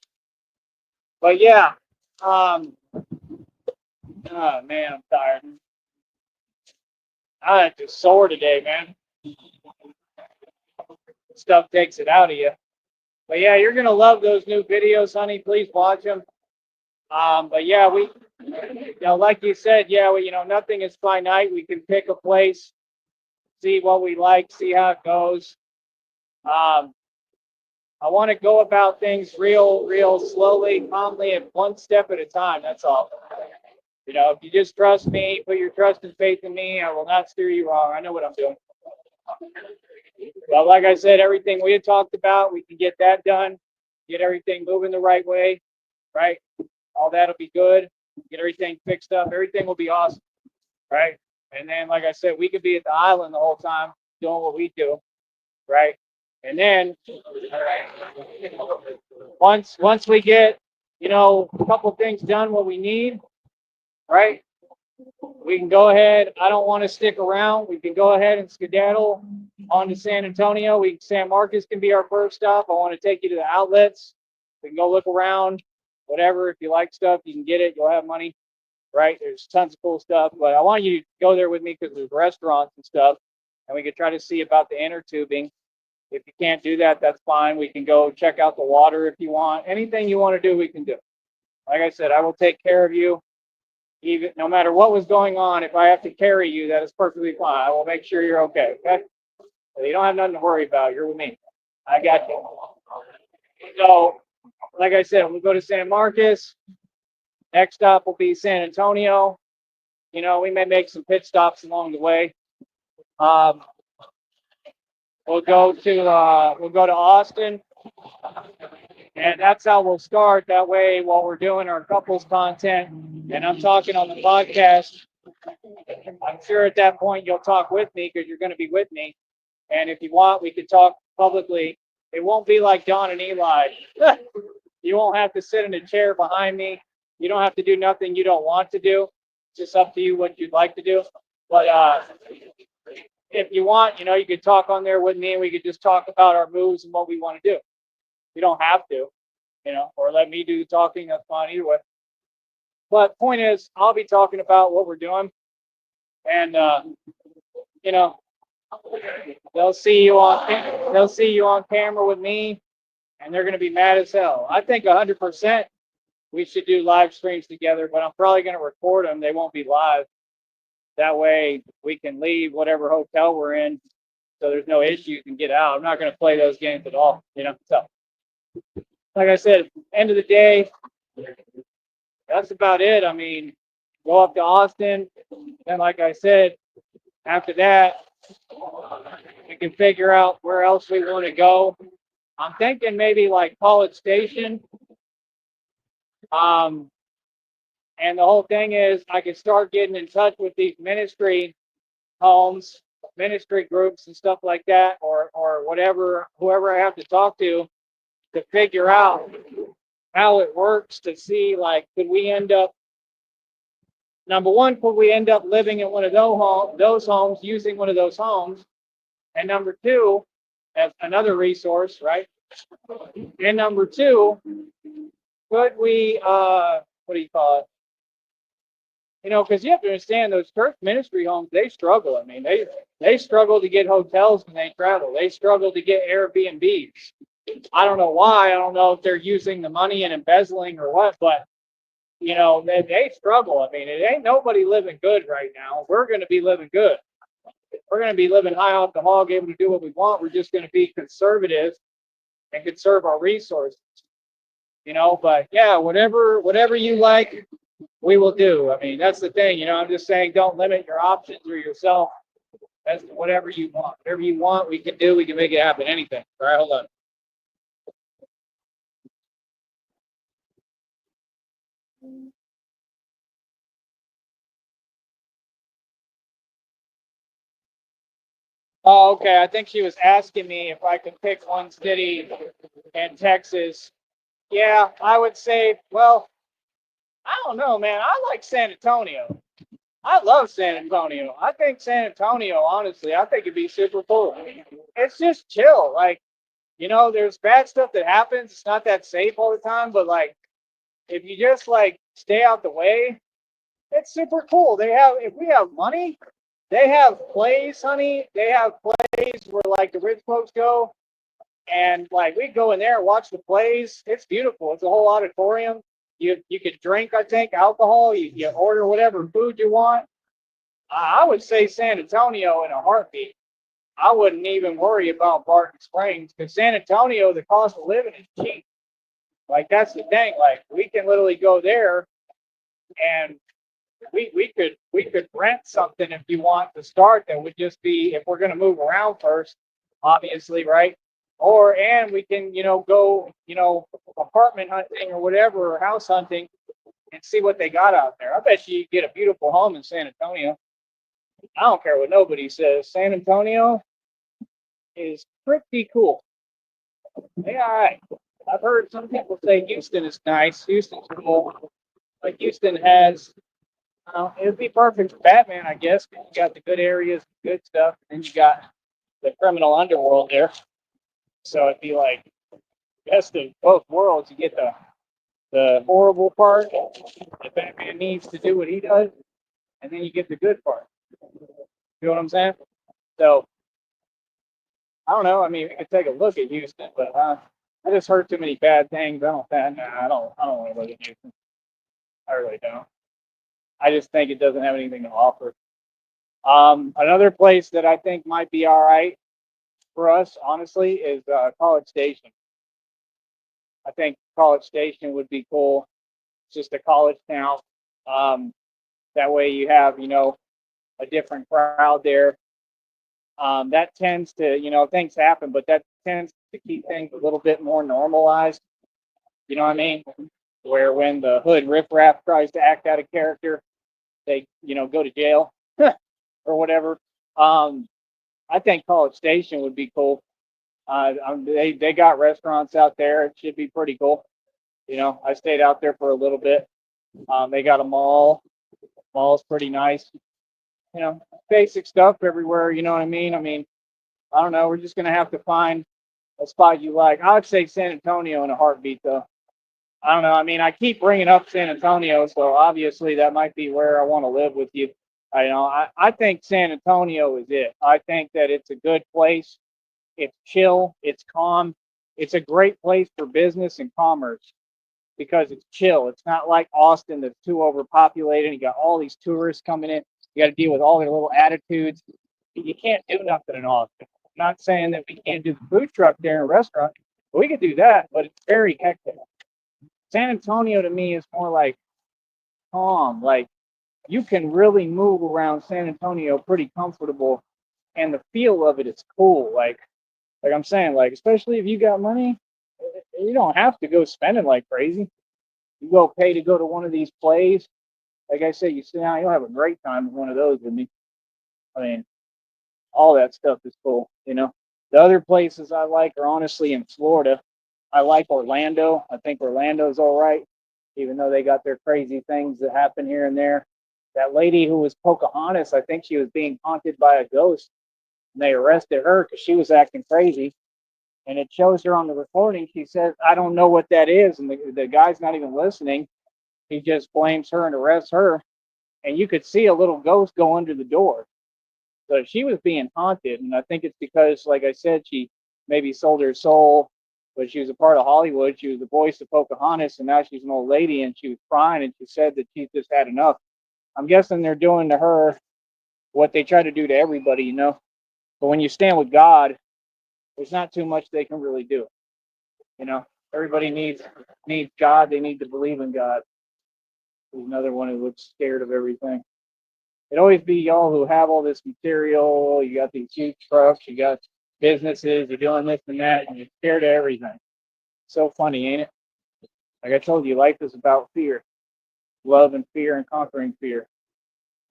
But yeah, oh man, I'm tired. I had to sore today, man. Stuff takes it out of you. But yeah, you're gonna love those new videos, honey. Please watch them. But yeah, like you said, yeah, nothing is finite. We can pick a place, see what we like, see how it goes. I want to go about things real slowly, calmly, and one step at a time. That's all. If you just trust me, put your trust and faith in me, I will not steer you wrong. I know what I'm doing. Well, like I said, everything we had talked about, we can get that done, get everything moving the right way, right? All that'll be good. Get everything fixed up. Everything will be awesome, right? And then, like I said, we could be at the island the whole time doing what we do, right? And then once we get, a couple things done, what we need, right? We can go ahead. I don't want to stick around. We can go ahead and skedaddle on to San Antonio. San Marcos can be our first stop. I want to take you to the outlets. We can go look around, whatever. If you like stuff, you can get it. You'll have money, right? There's tons of cool stuff. But I want you to go there with me because there's restaurants and stuff. And we could try to see about the inner tubing. If you can't do that, that's fine. We can go check out the water if you want. Anything you want to do, we can do. Like I said, I will take care of you. Even no matter what was going on, if I have to carry you, that is perfectly fine. I will make sure you're okay. Okay? So you don't have nothing to worry about. You're with me. I got you. So, like I said, we'll go to San Marcos. Next stop will be San Antonio. We may make some pit stops along the way. We'll go to Austin, and that's how we'll start. That way, while we're doing our couples content, and I'm talking on the podcast, I'm sure at that point you'll talk with me because you're going to be with me. And if you want, we can talk publicly. It won't be like Don and Eli. You won't have to sit in a chair behind me. You don't have to do nothing you don't want to do. It's just up to you what you'd like to do. But if you want, you could talk on there with me and we could just talk about our moves and what we want to do. You don't have to, or let me do the talking. That's fine either way. But point is, I'll be talking about what we're doing. And, they'll see you on camera with me and they're going to be mad as hell. I think 100% we should do live streams together, but I'm probably going to record them. They won't be live. That way we can leave whatever hotel we're in so there's no issues and get out. I'm not going to play those games at all, So, like I said, end of the day, that's about it. I mean, go up to Austin. And like I said, after that, we can figure out where else we want to go. I'm thinking maybe like College Station. And the whole thing is I can start getting in touch with these ministry homes, ministry groups and stuff like that, or whatever, whoever I have to talk to figure out how it works to see, like, could we end up, number one, could we end up living in one of those homes, using one of those homes? And number two, as another resource, right? And number two, could we, what do you call it? You know, because you have to understand those church ministry homes, they struggle. I mean, they struggle to get hotels when they travel. They struggle to get Airbnbs. I don't know why. I don't know if they're using the money and embezzling or what, but you know, they struggle. I mean, it ain't nobody living good right now. We're going to be living good. We're going to be living high off the hog, able to do what we want. We're just going to be conservative and conserve our resources. You know, but yeah, whatever you like, we will do. I mean, that's the thing. You know, I'm just saying, don't limit your options or yourself as to whatever you want. Whatever you want, we can do. We can make it happen. Anything. All right, hold on. Oh, okay. I think she was asking me if I could pick one city in Texas. Yeah, I would say, well, I don't know, man. I like San Antonio. I love San Antonio. I think San Antonio, honestly, I think it'd be super cool. It's just chill. Like, you know, there's bad stuff that happens. It's not that safe all the time, but like, if you just like stay out the way, it's super cool. If we have money, they have plays, honey. They have plays where like the rich folks go, and like we go in there and watch the plays. It's beautiful. It's a whole auditorium. You could drink, I think, alcohol. You order whatever food you want. I would say San Antonio in a heartbeat. I wouldn't even worry about Barton Springs because San Antonio, the cost of living is cheap. Like that's the thing. Like we can literally go there and we could rent something if you want to start. That would just be if we're going to move around first, obviously, right? Or and we can go apartment hunting or whatever or house hunting and see what they got out there. I bet you get a beautiful home in San Antonio. I don't care what nobody says. San Antonio is pretty cool. Yeah, all right. I've heard some people say Houston is nice. Houston's cool. Like Houston has, it'd be perfect for Batman, I guess. 'Cause you got the good areas, good stuff, and you got the criminal underworld there. So it'd be like best of both worlds. You get the horrible part that Batman needs to do what he does, and then you get the good part. You know what I'm saying? So I don't know. I mean, we could take a look at Houston, but I just heard too many bad things. I don't want to look at Houston. I really don't. I just think it doesn't have anything to offer. Another place that I think might be all right for us, honestly, is College Station. I think College Station would be cool. It's just a college town. That way you have, a different crowd there. That tends to, things happen, but that tends to keep things a little bit more normalized. You know what I mean? Where when the hood riffraff tries to act out of character, they, go to jail or whatever. I think College Station would be cool. They got restaurants out there. It should be pretty cool. I stayed out there for a little bit. They got a mall. Mall's pretty nice. Basic stuff everywhere. You know what I mean? I don't know. We're just gonna have to find a spot you like. I would say San Antonio in a heartbeat, though. I don't know. I keep bringing up San Antonio, so obviously that might be where I want to live with you. I think San Antonio is it. I think that it's a good place. It's chill. It's calm. It's a great place for business and commerce because it's chill. It's not like Austin that's too overpopulated. You got all these tourists coming in. You got to deal with all their little attitudes. You can't do nothing in Austin. I'm not saying that we can't do the food truck there in a restaurant. We could do that, but it's very hectic. San Antonio to me is more like calm. Like you can really move around San Antonio pretty comfortable, and the feel of it is cool. Like I'm saying, like especially if you got money, you don't have to go spending like crazy. You go pay to go to one of these plays. Like I said, you sit down, you'll have a great time with one of those with me. All that stuff is cool. The other places I like are honestly in Florida. I like Orlando. I think Orlando's all right, even though they got their crazy things that happen here and there. That lady who was Pocahontas, I think she was being haunted by a ghost, and they arrested her because she was acting crazy. And it shows her on the recording. She says, "I don't know what that is," and the guy's not even listening. He just blames her and arrests her, and you could see a little ghost go under the door. So she was being haunted, and I think it's because, like I said, she maybe sold her soul, but she was a part of Hollywood. She was the voice of Pocahontas, and now she's an old lady, and she was crying, and she said that she just had enough. I'm guessing they're doing to her what they try to do to everybody. But when you stand with God, there's not too much they can really do. You know, everybody needs God. They need to believe in God. There's another one who looks scared of everything. It always be y'all who have all this material. You got these huge trucks. You got businesses. You're doing this and that, and you're scared of everything. So funny, ain't it? Like I told you, life is about fear, love and fear, and conquering fear.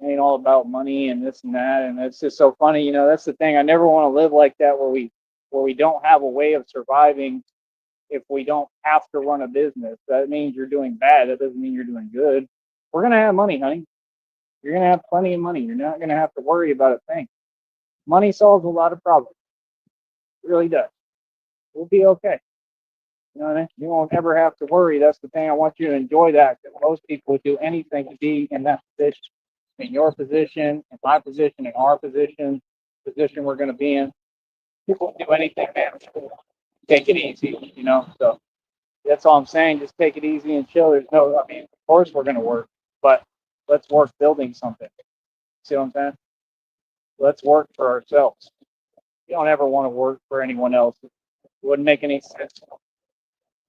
It ain't all about money and this and that. And it's just so funny. That's the thing. I never want to live like that, where we don't have a way of surviving. If we don't have to run a business, that means you're doing bad. That doesn't mean you're doing good. We're gonna have money, honey. You're gonna have plenty of money. You're not gonna have to worry about a thing. Money solves a lot of problems. It really does. We'll be okay. You know what I mean? You won't ever have to worry. That's the thing. I want you to enjoy that. That most people would do anything to be in that position, in your position, in my position, in our position we're gonna be in. People would do anything, man. Take it easy. So that's all I'm saying. Just take it easy and chill. Of course we're gonna work, but let's work building something. See what I'm saying? Let's work for ourselves. You don't ever want to work for anyone else. It wouldn't make any sense.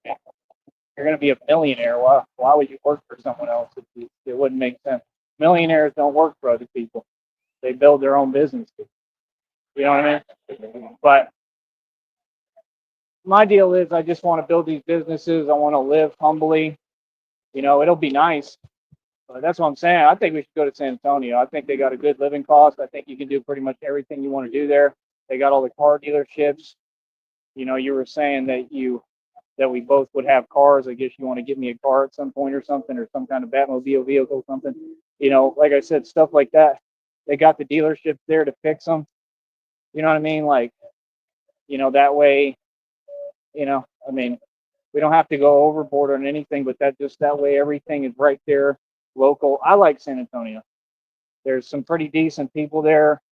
You're going to be a millionaire. Why would you work for someone else? It wouldn't make sense. Millionaires don't work for other people. They build their own businesses. You know what I mean? But my deal is I just want to build these businesses. I want to live humbly. It'll be nice. But that's what I'm saying. I think we should go to San Antonio. I think they got a good living cost. I think you can do pretty much everything you want to do there. They got all the car dealerships. You were saying that we both would have cars. I guess you want to give me a car at some point or something, or some kind of Batmobile vehicle, or something. Like I said, stuff like that. They got the dealerships there to fix them. You know what I mean? Like, that way, we don't have to go overboard on anything, but that way everything is right there, local. I like San Antonio. There's some pretty decent people there.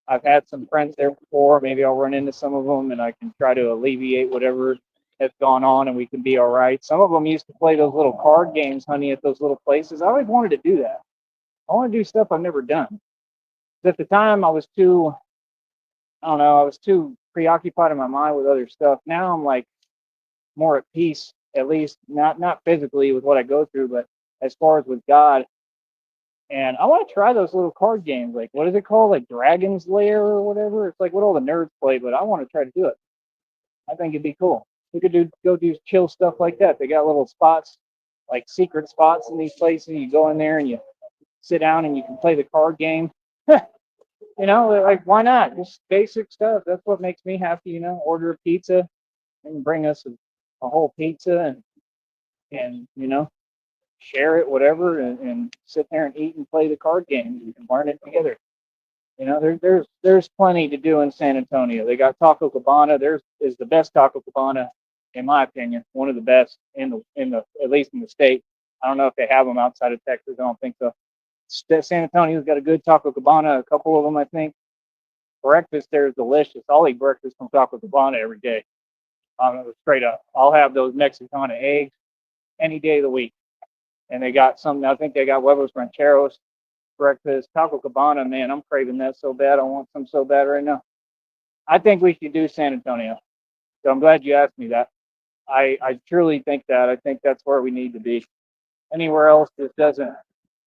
I've had some friends there before. Maybe I'll run into some of them and I can try to alleviate whatever has gone on and we can be all right. Some of them used to play those little card games, honey, at those little places. I always wanted to do that. I want to do stuff I've never done. At the time, I don't know, I was too preoccupied in my mind with other stuff. Now I'm like more at peace, at least not physically with what I go through, but as far as with God. And I want to try those little card games. Like, what is it called? Like Dragon's Lair or whatever. It's like what all the nerds play, but I want to try to do it. I think it'd be cool. We could go do chill stuff like that. They got little spots, like secret spots in these places. You go in there and you sit down and you can play the card game. Like why not? Just basic stuff. That's what makes me happy. Order a pizza and bring us a whole pizza and share it, whatever, and sit there and eat and play the card games and learn it together. There's plenty to do in San Antonio. They got Taco Cabana. There's is the best Taco Cabana, in my opinion, one of the best in the at least in the state. I don't know if they have them outside of Texas. I don't think so. San Antonio's got a good Taco Cabana. A couple of them, I think. Breakfast there is delicious. I'll eat breakfast from Taco Cabana every day. Straight up. I'll have those Mexicana eggs any day of the week. And they got some. I think they got huevos rancheros breakfast. Taco Cabana, man, I'm craving that so bad. I want some so bad right now. I think we should do San Antonio. So I'm glad you asked me that. I truly think that. I think that's where we need to be. Anywhere else just doesn't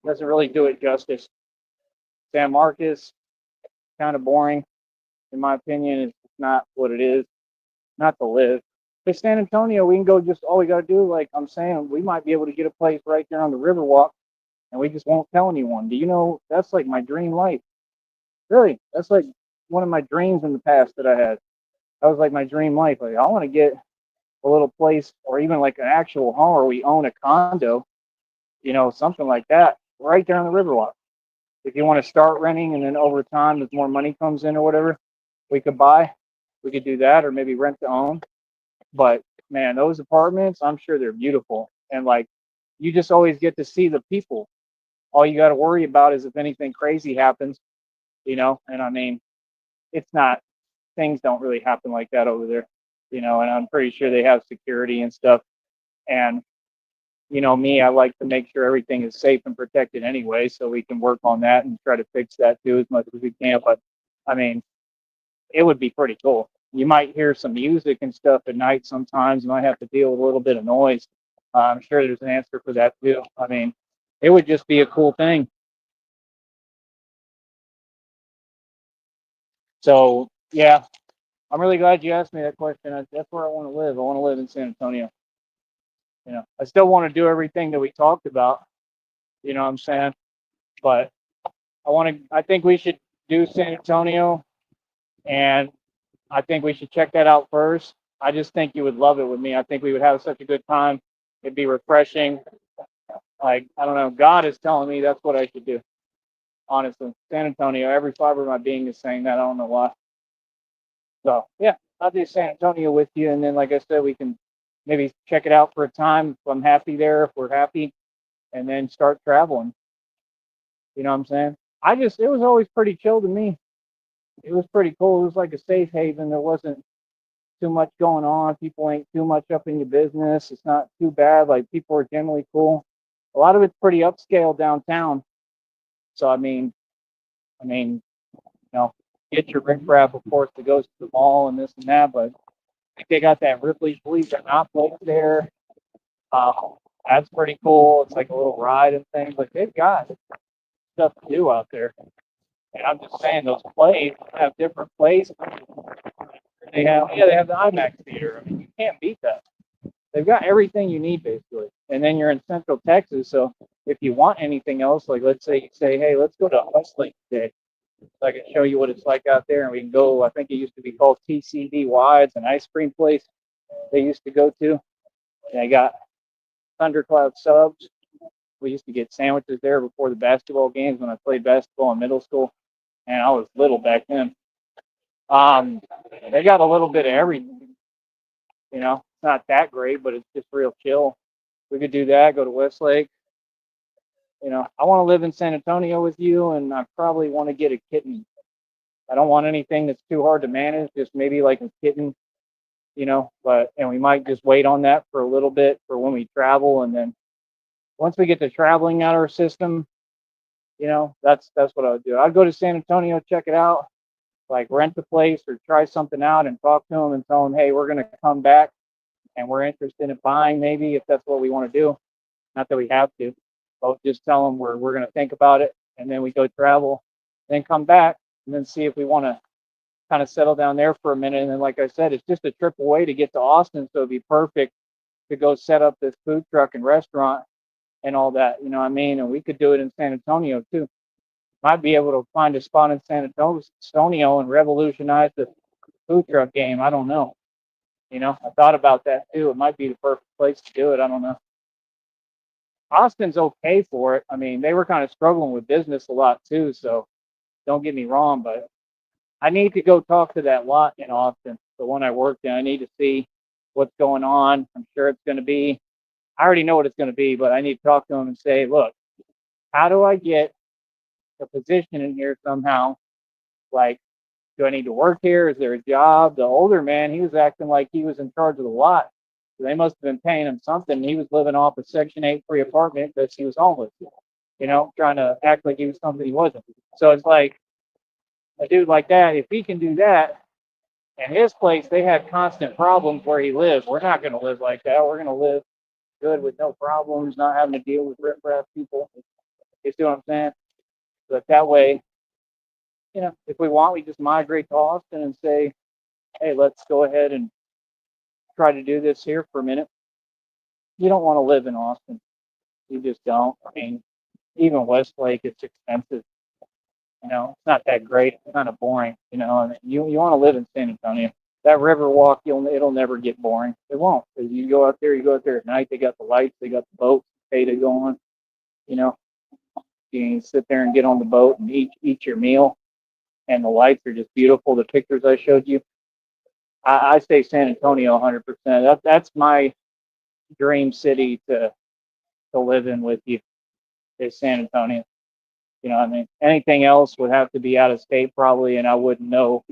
really do it justice. San Marcos, kind of boring, in my opinion. It's not what it is. Not to live. But San Antonio, we can go just all we got to do, like I'm saying, we might be able to get a place right there on the Riverwalk and we just won't tell anyone. Do you know that's like my dream life? Really, that's like one of my dreams in the past that I had. That was like my dream life. Like I want to get a little place or even like an actual home where we own a condo, something like that, right there on the Riverwalk. If you want to start renting and then over time, as more money comes in or whatever, we could buy. We could do that or maybe rent to own. But man, those apartments, I'm sure they're beautiful. And like, you just always get to see the people. All you got to worry about is if anything crazy happens, And I mean, it's not, things don't really happen like that over there, and I'm pretty sure they have security and stuff. And me, I like to make sure everything is safe and protected anyway, so we can work on that and try to fix that too as much as we can. But I mean, it would be pretty cool. You might hear some music and stuff at night sometimes. You might have to deal with a little bit of noise. I'm sure there's an answer for that too. I mean, it would just be a cool thing. So yeah, I'm really glad you asked me that question. That's where I want to live. I want to live in San Antonio. I still want to do everything that we talked about. You know what I'm saying? But I think we should do San Antonio, and I think we should check that out first. I just think you would love it with me. I think we would have such a good time. It'd be refreshing. Like, I don't know. God is telling me that's what I should do. Honestly, San Antonio, every fiber of my being is saying that. I don't know why. So, yeah, I'll do San Antonio with you. And then, like I said, we can maybe check it out for a time if I'm happy there, if we're happy, and then start traveling. You know what I'm saying? It was always pretty chill to me. It was pretty cool. It was like a safe haven. There wasn't too much going on. People ain't too much up in your business. It's not too bad. Like people are generally cool. A lot of it's pretty upscale downtown. So get your riffraff, of course, that goes to the mall and this and that. But I think they got that Ripley's Believe It or Not place there. Uh, that's pretty cool. It's like a little ride and things. Like they've got stuff to do out there. And I'm just saying those plays have different plays. They have the IMAX theater. I mean, you can't beat that. They've got everything you need basically. And then you're in Central Texas, so if you want anything else, like let's say you say, hey, let's go to Westlake today, so I can show you what it's like out there, and we can go. I think it used to be called TCBY. It's an ice cream place they used to go to. And they got Thundercloud subs. We used to get sandwiches there before the basketball games when I played basketball in middle school, and I was little back then. Um, they got a little bit of everything. It's not that great, but it's just real chill. We could do that. Go to Westlake. I want to live in San Antonio with you, and I probably want to get a kitten. I don't want anything that's too hard to manage. Just maybe like a kitten, and we might just wait on that for a little bit for when we travel, and then once we get the traveling out of our system, that's what I would do. I'd go to San Antonio, check it out, like rent a place or try something out, and talk to them and tell them, hey, we're gonna come back, and we're interested in buying maybe if that's what we want to do. Not that we have to. But just tell them we're going to think about it, and then we go travel, then come back, and then see if we want to kind of settle down there for a minute. And then, like I said, it's just a trip away to get to Austin, so it'd be perfect to go set up this food truck and restaurant and all that. You know what I mean? And we could do it in San Antonio too. Might be able to find a spot in San Antonio and revolutionize the food truck game. I don't know. I thought about that too. It might be the perfect place to do it. I don't know. Austin's okay for it. I mean, they were kind of struggling with business a lot too, so don't get me wrong, but I need to go talk to that lot in Austin, the one I worked in. I need to see what's going on. I'm sure it's going to be, I already know what it's going to be, but I need to talk to them and say, look, how do I get a position in here somehow? Like, do I need to work here? Is there a job? The older man, he was acting like he was in charge of the lot. So they must have been paying him something. He was living off a Section 8 free apartment because he was homeless, trying to act like he was something he wasn't. So it's like a dude like that, if he can do that, and his place, they had constant problems where he lived. We're not going to live like that. We're going to live good with no problems, not having to deal with riffraff people. You see what I'm saying? But that way, if we want, we just migrate to Austin and say, hey, let's go ahead and try to do this here for a minute. You don't want to live in Austin. You just don't. I mean, even Westlake, it's expensive. You know, it's not that great. It's kind of boring. You know, and you want to live in San Antonio. That river walk, it'll never get boring. It won't. 'Cause you go out there at night. They got the lights. They got the boats. Data going. You know, you can sit there and get on the boat and eat your meal. And the lights are just beautiful. The pictures I showed you. I say San Antonio 100%. That's my dream city to live in with you is San Antonio. You know what I mean? Anything else would have to be out of state probably, and I wouldn't know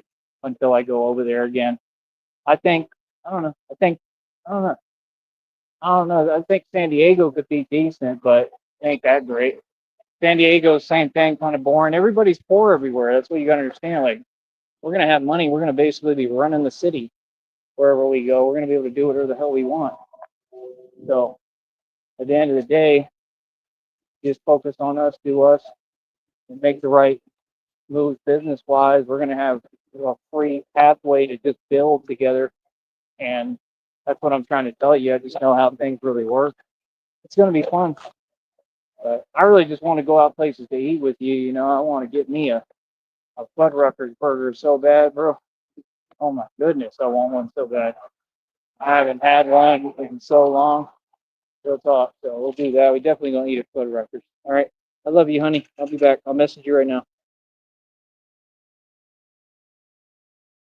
until I go over there again. I think I don't know. I don't know. I don't know. I think San Diego could be decent, but it ain't that great. San Diego, same thing, kind of boring. Everybody's poor everywhere. That's what you got to understand. Like we're gonna have money. We're gonna basically be running the city wherever we go. We're gonna be able to do whatever the hell we want. So at the end of the day, just focus on us, do us, and make the right moves business wise. We're gonna have a free pathway to just build together, and that's what I'm trying to tell you. I just know how things really work. It's gonna be fun. I really just want to go out places to eat with you. You know, I want to get me a Fuddruckers burger so bad, bro. Oh my goodness, I want one so bad. I haven't had one in so long. Real talk. So we'll do that. We definitely gonna eat at Fuddruckers. All right. I love you, honey. I'll be back. I'll message you right now.